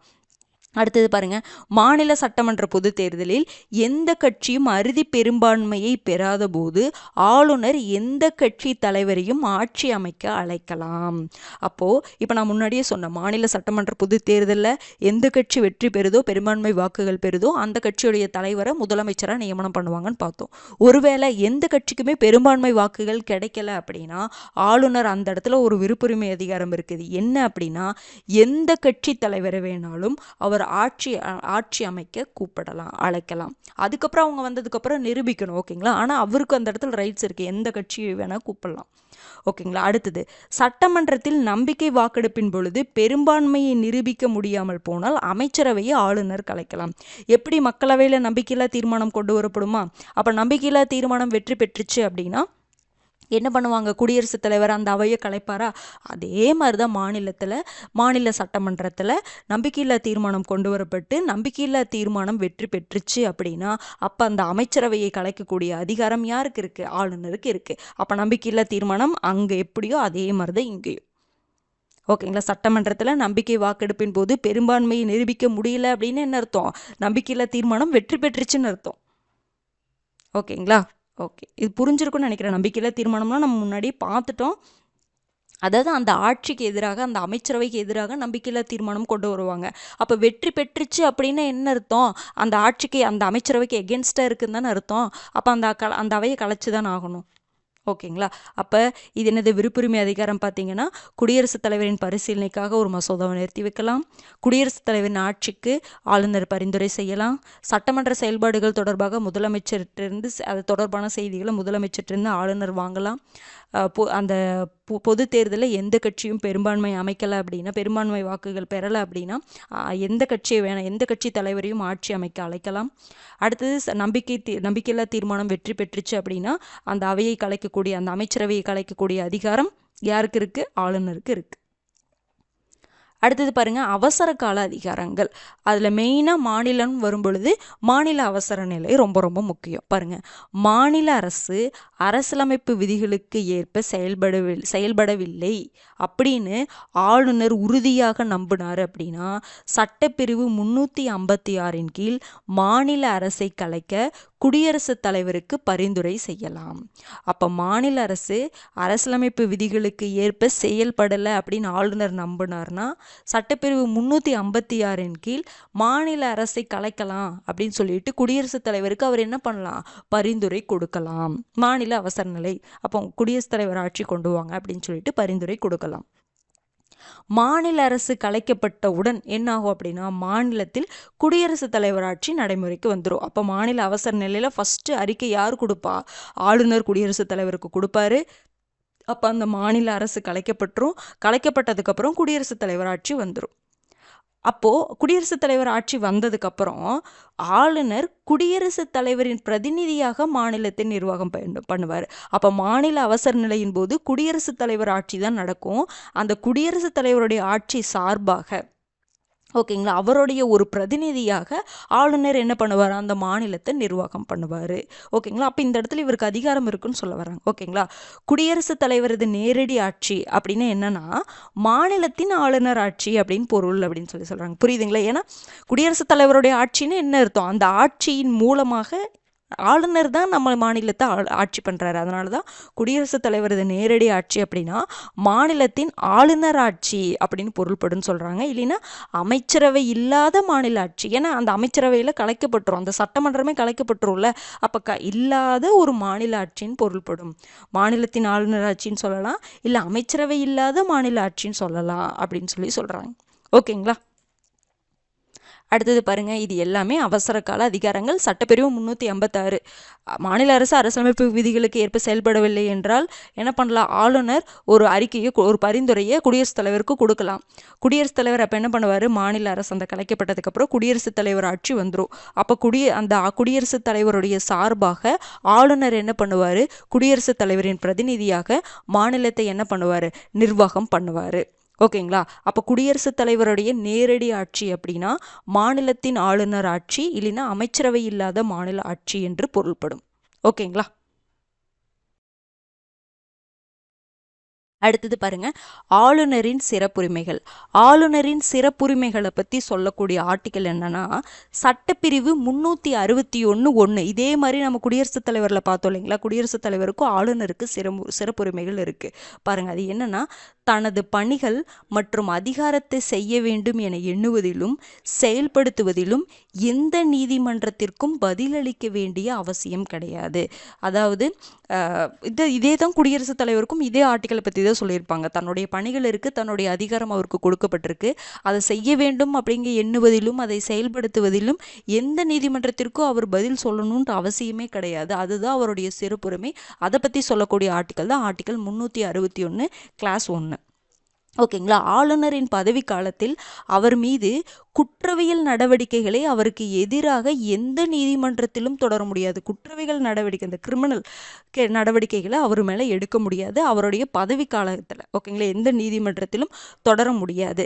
அடுத்தது பாருங்க, மாநில சட்டமன்ற பொது தேர்தலில் எந்த கட்சியும் அறுதி பெரும்பான்மையை பெறாத போது ஆளுநர் எந்த கட்சி தலைவரையும் ஆட்சி அமைக்க அழைக்கலாம். அப்போ இப்போ நான் முன்னாடியே சொன்ன மாநில சட்டமன்ற பொது தேர்தலில் எந்த கட்சி வெற்றி பெறுதோ, பெரும்பான்மை வாக்குகள் பெறுதோ, அந்த கட்சியுடைய தலைவரை முதலமைச்சராக நியமனம் பண்ணுவாங்கன்னு பார்த்தோம். ஒருவேளை எந்த கட்சிக்குமே பெரும்பான்மை வாக்குகள் கிடைக்கல அப்படின்னா ஆளுநர் அந்த இடத்துல ஒரு விருப்புரிமை அதிகாரம் இருக்குது. என்ன அப்படின்னா, எந்த கட்சி தலைவரை வேணாலும் அவர் ஆட்சி அமைக்க கூப்பிடலாம், அழைக்கலாம். அதுக்கப்புறம் அவங்க வந்ததுக்கப்புறம் நிரூபிக்கணும். ஓகேங்களா? ஆனால் அவருக்கு அந்த இடத்துல ரைட்ஸ் இருக்குது, எந்த கட்சியை வேணால் கூப்பிடலாம். ஓகேங்களா? அடுத்தது, சட்டமன்றத்தில் நம்பிக்கை வாக்கெடுப்பின் பொழுது பெரும்பான்மையை நிரூபிக்க முடியாமல் போனால் அமைச்சரவையை ஆளுநர் கலைக்கலாம். எப்படி மக்களவையில் நம்பிக்கையில்லா தீர்மானம் கொண்டு வரப்படுமா? அப்போ நம்பிக்கையில்லா தீர்மானம் வெற்றி பெற்றுச்சு அப்படின்னா என்ன பண்ணுவாங்க? குடியரசுத் தலைவர் அந்த அவையை கலைப்பாரா? அதே மாதிரி தான் மாநில சட்டமன்றத்தில் நம்பிக்கையில்லா தீர்மானம் கொண்டு வரப்பட்டு நம்பிக்கையில்லா தீர்மானம் வெற்றி பெற்றுச்சு அப்படின்னா அப்போ அந்த அமைச்சரவையை கலைக்கக்கூடிய அதிகாரம் யாருக்கு இருக்குது? ஆளுநருக்கு இருக்குது. அப்போ நம்பிக்கையில்லா தீர்மானம் அங்கே எப்படியோ அதே மாதிரி தான் இங்கேயும். ஓகேங்களா? சட்டமன்றத்தில் நம்பிக்கை வாக்கெடுப்பின் போது பெரும்பான்மையை நிரூபிக்க முடியல அப்படின்னு என்ன அர்த்தம்? நம்பிக்கையில்லா தீர்மானம் வெற்றி பெற்றுச்சுன்னு அர்த்தம். ஓகேங்களா? ஓகே, இது புரிஞ்சிருக்குன்னு நினைக்கிறேன். நம்பிக்கையில்லா தீர்மானம்லாம் நம்ம முன்னாடியே பார்த்துட்டோம். அதாவது அந்த ஆட்சிக்கு எதிராக, அந்த அமைச்சரவைக்கு எதிராக நம்பிக்கையில்லா தீர்மானம் கொண்டு வருவாங்க. அப்போ வெற்றி பெற்றுச்சு அப்படின்னா என்ன அர்த்தம்? அந்த ஆட்சிக்கு, அந்த அமைச்சரவைக்கு எகென்ஸ்டாக இருக்குன்னு தானே அர்த்தம். அப்போ அந்த அவையை கலைச்சு தான் ஆகணும். ஓகேங்களா? அப்போ இது என்னது? விருப்புரிமை அதிகாரம் பார்த்தீங்கன்னா குடியரசுத் தலைவரின் பரிசீலனைக்காக ஒரு மசோதாவை நிறுத்தி வைக்கலாம். குடியரசுத் தலைவரின் ஆட்சிக்கு ஆளுநர் பரிந்துரை செய்யலாம். சட்டமன்ற செயல்பாடுகள் தொடர்பாக முதலமைச்சர்கிட்டருந்து அது தொடர்பான செய்திகளை முதலமைச்சர்கிட்டருந்து ஆளுநர் வாங்கலாம். அந்த பொது தேர்தலில் எந்த கட்சியும் பெரும்பான்மை அமைக்கலை அப்படின்னா, பெரும்பான்மை வாக்குகள் பெறலை அப்படின்னா எந்த கட்சி தலைவரையும் ஆட்சி அமைக்க அழைக்கலாம். அடுத்தது, நம்பிக்கையில்லா தீர்மானம் வெற்றி பெற்றுச்சு அப்படின்னா அந்த அவையை கலைக்கக்கூடிய, அந்த அமைச்சரவையை கலைக்கக்கூடிய அதிகாரம் யாருக்கு இருக்குது? ஆளுநருக்கு இருக்குது. அடுத்தது பாருங்க, அவசர கால அதிகாரங்கள். அதில் மெயினாக மாநிலம் வரும் பொழுது மாநில அவசர நிலை ரொம்ப ரொம்ப முக்கியம். பாருங்க, மாநில அரசு அரசியலமைப்பு விதிகளுக்கு ஏற்ப செயல்படவில்லை அப்படின்னு ஆளுநர் உறுதியாக நம்பினார் அப்படின்னா சட்டப்பிரிவு 356 கீழ் மாநில அரசை கலைக்க குடியரசுத் தலைவருக்கு பரிந்துரை செய்யலாம். அப்போ மாநில அரசு அரசியலமைப்பு விதிகளுக்கு ஏற்ப செயல்படலை அப்படின்னு ஆளுநர் நம்பினார்னா சட்டப்பிரிவு 356 கீழ் மாநில அரசை கலைக்கலாம் அப்படின்னு சொல்லிட்டு குடியரசுத் தலைவருக்கு அவர் என்ன பண்ணலாம்? பரிந்துரை கொடுக்கலாம். மாநில அவசர நிலை, அப்போ குடியரசுத் தலைவர் ஆட்சி கொண்டு வாங்க அப்படின்னு சொல்லிட்டு பரிந்துரை கொடுக்கலாம். மாநில அரசு கலைக்கப்பட்டவுடன் என்ன ஆகும் அப்படின்னா மாநிலத்தில் குடியரசுத் தலைவர் ஆட்சி நடைமுறைக்கு வந்துடும். அப்போ மாநில அவசர நிலையில் ஃபர்ஸ்ட் அறிக்கை யார் கொடுப்பா? ஆளுநர் குடியரசுத் தலைவருக்கு கொடுப்பாரு. அப்போ அந்த மாநில அரசு கலைக்கப்பட்டுரும். கலைக்கப்பட்டதுக்கப்புறம் குடியரசுத் தலைவர் ஆட்சி வந்துடும். அப்போது குடியரசுத் தலைவர் ஆட்சி வந்ததுக்கப்புறம் ஆளுநர் குடியரசுத் தலைவரின் பிரதிநிதியாக மாநிலத்தை நிர்வாகம் பண்ணுவார். அப்போ மாநில அவசர நிலையின் போது குடியரசுத் தலைவர் ஆட்சி தான் நடக்கும். அந்த குடியரசுத் தலைவருடைய ஆட்சி சார்பாக ஓகேங்களா அவருடைய ஒரு பிரதிநிதியாக ஆளுநர் என்ன பண்ணுவார்? அந்த மாநிலத்தை நிர்வாகம் பண்ணுவார். ஓகேங்களா அப்போ இந்த இடத்துல இவருக்கு அதிகாரம் இருக்குன்னு சொல்ல வராங்க. ஓகேங்களா குடியரசுத் தலைவரது நேரடி ஆட்சி அப்படின்னு என்னன்னா மாநிலத்தின் ஆளுநர் ஆட்சி அப்படின்னு பொருள் அப்படின்னு சொல்கிறாங்க. புரியுதுங்களா? ஏன்னா குடியரசுத் தலைவருடைய ஆட்சின்னு என்ன அர்த்தம்? அந்த ஆட்சியின் மூலமாக ஆளுநர் தான் நம்ம மாநிலத்தை ஆட்சி பண்ணுறாரு. அதனால தான் குடியரசுத் தலைவரது நேரடி ஆட்சி அப்படின்னா மாநிலத்தின் ஆளுநர் ஆட்சி அப்படின்னு பொருள்படுன்னு சொல்கிறாங்க. இல்லைன்னா அமைச்சரவை இல்லாத மாநில ஆட்சி. ஏன்னா அந்த அமைச்சரவையில் கலைக்கப்பட்டுரும், அந்த சட்டமன்றமே கலைக்கப்பட்டுரும்ல. அப்போ இல்லாத ஒரு மாநில ஆட்சின்னு பொருள்படும். மாநிலத்தின் ஆளுநர் ஆட்சின்னு சொல்லலாம், இல்லை அமைச்சரவை இல்லாத மாநில ஆட்சின்னு சொல்லலாம் அப்படின்னு சொல்கிறாங்க. ஓகேங்களா? அடுத்தது பாருங்க, இது எல்லாமே அவசர கால அதிகாரங்கள். சட்டப்பிரிவு 356 மாநில அரசு அரசியலமைப்பு விதிகளுக்கு ஏற்ப செயல்படவில்லை என்றால் என்ன பண்ணலாம்? ஆளுநர் ஒரு அறிக்கையை ஒரு பரிந்துரையை குடியரசுத் தலைவருக்கு கொடுக்கலாம். குடியரசுத் தலைவர் அப்போ என்ன பண்ணுவார்? மாநில அரசு அந்த கலைக்கப்பட்டதுக்கப்புறம் குடியரசுத் தலைவர் ஆட்சி வந்துடும். அப்போ அந்த குடியரசுத் தலைவருடைய சார்பாக ஆளுநர் என்ன பண்ணுவார்? குடியரசுத் தலைவரின் பிரதிநிதியாக மாநிலத்தை என்ன பண்ணுவார்? நிர்வாகம் பண்ணுவார். ஓகேங்களா? அப்போ குடியரசுத் தலைவருடைய நேரடி ஆட்சி அப்படின்னா மாநிலத்தின் ஆளுநர் ஆட்சி, இல்லைன்னா அமைச்சரவை இல்லாத மாநில ஆட்சி என்று பொருள்படும். ஓகேங்களா? அடுத்தது பாருங்க, ஆளுநரின் சிறப்புரிமைகள். ஆளுநரின் சிறப்புரிமைகளை பற்றி சொல்லக்கூடிய ஆர்டிக்கல் என்னன்னா சட்டப்பிரிவு 361(1). இதே மாதிரி நம்ம குடியரசுத் தலைவரில் பார்த்தோம் இல்லைங்களா? குடியரசுத் தலைவருக்கும் ஆளுநருக்கு சிறப்புரிமைகள் இருக்கு. பாருங்க, அது என்னன்னா தனது பணிகள் மற்றும் அதிகாரத்தை செய்ய வேண்டும் என எண்ணுவதிலும் செயல்படுத்துவதிலும் எந்த நீதிமன்றத்திற்கும் பதிலளிக்க வேண்டிய அவசியம் கிடையாது. அதாவது இதே தான் குடியரசுத் தலைவருக்கும் இதே ஆர்டிக்கலை பற்றி தான் சொல்லியிருப்பாங்க. தன்னுடைய பணிகள் இருக்குது, தன்னுடைய அதிகாரம் அவருக்கு கொடுக்கப்பட்டிருக்கு, அதை செய்ய வேண்டும் அப்படிங்க எண்ணுவதிலும் அதை செயல்படுத்துவதிலும் எந்த நீதிமன்றத்திற்கும் அவர் பதில் சொல்லணுன்ற அவசியமே கிடையாது. அதுதான் அவருடைய சிறப்புரிமை. அதை பற்றி சொல்லக்கூடிய ஆர்டிக்கல் தான் ஆர்டிக்கல் 361 கிளாஸ் 1. ஓகேங்களா? ஆளுநரின் பதவி காலத்தில் அவர் மீது குற்றவியல் நடவடிக்கைகளை அவருக்கு எதிராக எந்த நீதிமன்றத்திலும் தொடர முடியாது. குற்றவியல் நடவடிக்கை, இந்த கிரிமினல் நடவடிக்கைகளை அவர் மேலே எடுக்க முடியாது அவருடைய பதவி காலத்தில். ஓகேங்களா? எந்த நீதிமன்றத்திலும் தொடர முடியாது.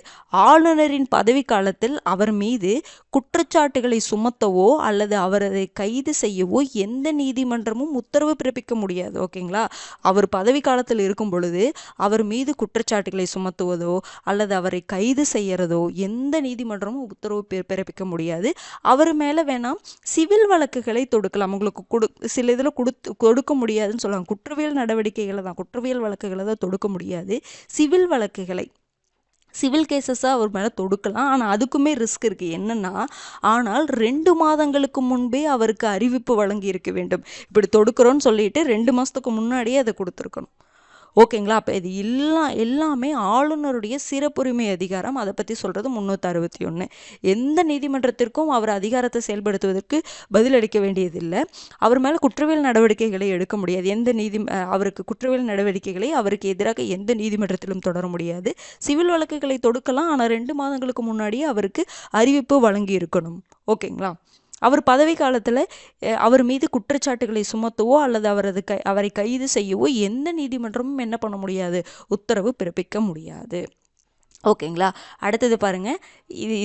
ஆளுநரின் பதவி காலத்தில் அவர் மீது குற்றச்சாட்டுகளை சுமத்தவோ அல்லது அவரை கைது செய்யவோ எந்த நீதிமன்றமும் உத்தரவு பிறப்பிக்க முடியாது. ஓகேங்களா? அவர் பதவி காலத்தில் இருக்கும் பொழுது அவர் மீது குற்றச்சாட்டுகளை சுமத்துவதோ அல்லது அவரை கைது செய்யறதோ எந்த நீதிமன்றமும் உத்தரவு பிறப்பிக்க முடியாது. அவர் மேலே வேணாம் சிவில் வழக்குகளை தொடுக்கலாம். உங்களுக்கு சில இதில் கொடுக்க முடியாதுன்னு சொல்லுவாங்க. குற்றவியல் நடவடிக்கைகளை தான், குற்றவியல் வழக்குகளை தான் தொடுக்க முடியாது. சிவில் வழக்குகளை, சிவில் கேசஸாக அவர் மேலே தொடுக்கலாம். ஆனால் அதுக்குமே ரிஸ்க் இருக்குது. என்னென்னா ஆனால் 2 மாதங்களுக்கு முன்பே அவருக்கு அறிவிப்பு வழங்கி இருக்க வேண்டும். இப்படி தொடுக்கிறோன்னு சொல்லிட்டு 2 மாதத்துக்கு முன்னாடியே அதை கொடுத்துருக்கணும். ஓகேங்களா? அப்போ இது எல்லாமே ஆளுநருடைய சிறப்புரிமை அதிகாரம். அதை பற்றி சொல்கிறது 361. எந்த நீதிமன்றத்திற்கும் அவர் அதிகாரத்தை செயல்படுத்துவதற்கு பதிலளிக்க வேண்டியதில்லை. அவர் மேலே குற்றவியல் நடவடிக்கைகளை எடுக்க முடியாது. அவருக்கு குற்றவியல் நடவடிக்கைகளை அவருக்கு எதிராக எந்த நீதிமன்றத்திலும் தொடர முடியாது. சிவில் வழக்குகளை தொடுக்கலாம். ஆனால் 2 மாதங்களுக்கு முன்னாடியே அவருக்கு அறிவிப்பு வழங்கி இருக்கணும். ஓகேங்களா? அவர் பதவி காலத்தில் அவர் மீது குற்றச்சாட்டுகளை சுமத்தவோ அல்லது அவரை கைது செய்யவோ எந்த நீதிமன்றமும் என்ன பண்ண முடியாது? உத்தரவு பிறப்பிக்க முடியாது. ஓகேங்களா? அடுத்தது பாருங்கள்,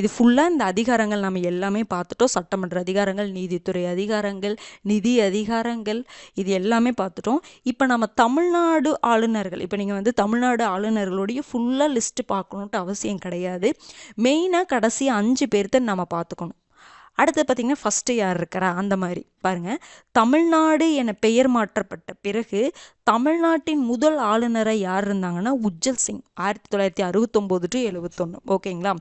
இது ஃபுல்லாக இந்த அதிகாரங்கள் நம்ம எல்லாமே பார்த்துட்டோம். சட்டமன்ற அதிகாரங்கள், நீதித்துறை அதிகாரங்கள், நிதி அதிகாரங்கள், இது எல்லாமே பார்த்துட்டோம். இப்போ நம்ம தமிழ்நாடு ஆளுநர்கள், இப்போ நீங்கள் தமிழ்நாடு ஆளுநர்களுடைய ஃபுல்லாக லிஸ்ட்டு பார்க்கணுன்ட்டு அவசியம் கிடையாது. மெயினாக கடைசி 5 பேர்த்த நம்ம பார்த்துக்கணும். அடுத்து பார்த்திங்கன்னா ஃபஸ்ட்டு யார் இருக்கிறா அந்த மாதிரி பாருங்கள். தமிழ்நாடு என பெயர் மாற்றப்பட்ட பிறகு தமிழ்நாட்டின் முதல் ஆளுநராக யார் இருந்தாங்கன்னா உஜ்ஜல் சிங், 1969 to 71. ஓகேங்களா?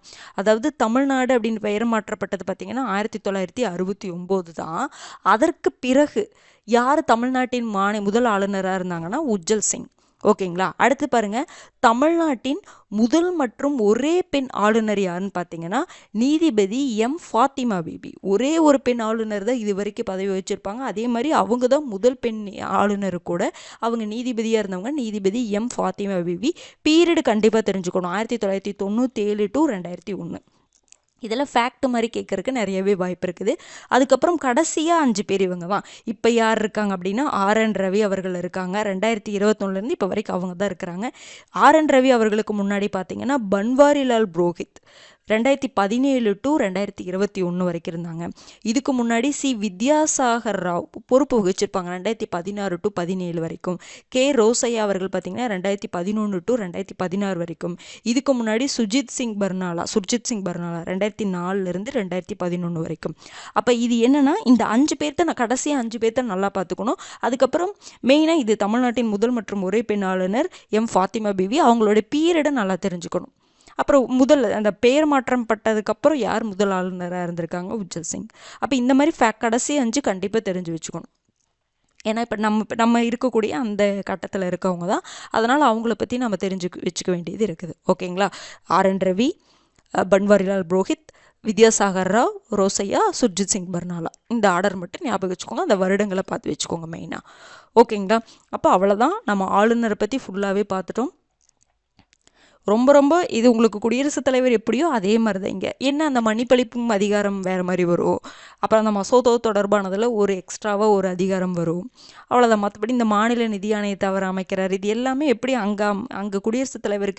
அதாவது தமிழ்நாடு அப்படின்னு பெயர் மாற்றப்பட்டது பார்த்திங்கன்னா 1969 தான். அதற்கு பிறகு யார் தமிழ்நாட்டின் முதல் ஆளுநராக இருந்தாங்கன்னா உஜ்ஜல் சிங். ஓகேங்களா. அடுத்து பாருங்க, தமிழ்நாட்டின் முதல் மற்றும் ஒரே பெண் ஆளுநர் யாருன்னு பார்த்தீங்கன்னா நீதிபதி எம் ஃபாத்திமா பிபி. ஒரே ஒரு பெண் ஆளுநர் தான் இது வரைக்கும் பதவி வச்சிருப்பாங்க. அதே மாதிரி அவங்க தான் முதல் பெண் ஆளுநர் கூட. அவங்க நீதிபதியாக இருந்தவங்க நீதிபதி எம் ஃபாத்திமா பிபி. பீரியடு கண்டிப்பாக தெரிஞ்சுக்கணும், 1997 to 2001. இதில் ஃபேக்ட் மாதிரி கேட்கறதுக்கு நிறையவே வாய்ப்பு இருக்குது. அதுக்கப்புறம் கடைசியாக 5 பேர் இவங்க தான். இப்போ யார் இருக்காங்க அப்படின்னா ஆர்என் ரவி அவர்கள் இருக்காங்க. 2021 இப்போ வரைக்கும் அவங்க தான் இருக்கிறாங்க. ஆர்என் ரவி அவர்களுக்கு முன்னாடி பார்த்தீங்கன்னா பன்வாரிலால் புரோஹித் 2017 to 2021 வரைக்கும் இருந்தாங்க. இதுக்கு முன்னாடி சி வித்யாசாகர் ராவ் பொறுப்பு வகிச்சிருப்பாங்க 2016 to 17 வரைக்கும். கே ரோசையா அவர்கள் பார்த்தீங்கன்னா 2011 to 2016 வரைக்கும். இதுக்கு முன்னாடி சுர்ஜித் சிங் பர்னாலா 2004 2011 வரைக்கும். அப்போ இது என்னன்னா இந்த 5 பேர்த்த நான் கடைசியாக 5 பேர்த்த நல்லா பார்த்துக்கணும். அதுக்கப்புறம் மெயினாக இது தமிழ்நாட்டின் முதல் மற்றும் ஒரே பெண் ஆளுநர் எம் ஃபாத்திமா பிவி. அவங்களோட பீரியடை நல்லா தெரிஞ்சுக்கணும். அப்புறம் அந்த பெயர் மாற்றம் பட்டதுக்கப்புறம் யார் முதல் ஆளுநராக இருந்திருக்காங்க, உஜ்ஜல் சிங். அப்போ இந்த மாதிரி கடைசி 5 கண்டிப்பாக தெரிஞ்சு வச்சுக்கணும். ஏன்னா இப்போ நம்ம இருக்கக்கூடிய அந்த கட்டத்தில் இருக்கவங்க தான். அதனால் அவங்கள பற்றி நம்ம வச்சுக்க வேண்டியது இருக்குது. ஓகேங்களா. ஆர்என் ரவி, பன்வாரிலால் புரோஹித், வித்யாசாகர் ராவ், ரோசையா, சுர்ஜித் சிங் பர்னாலா. இந்த ஆர்டர் மட்டும் ஞாபகம் வச்சுக்கோங்க. அந்த வருடங்களை பார்த்து வச்சுக்கோங்க மெயினாக. ஓகேங்களா. அப்போ அவ்வளோதான், நம்ம ஆளுநரை பற்றி ஃபுல்லாகவே பார்த்துட்டோம். ரொம்ப இது உங்களுக்கு குடியரசுத் தலைவர் எப்படியோ அதே மாதிரி தான் இங்கே. என்ன அந்த மன்னிப்பளிப்பும் அதிகாரம் வேறு மாதிரி வரும். அப்புறம் அந்த மசோதா தொடர்பானதில் ஒரு எக்ஸ்ட்ராவாக ஒரு அதிகாரம் வரும். அவ்வளோதான். மற்றபடி இந்த மாநில நிதி ஆணையத்தை அவர் அமைக்கிறார். இது எல்லாமே எப்படி அங்கே குடியரசுத் தலைவருக்கு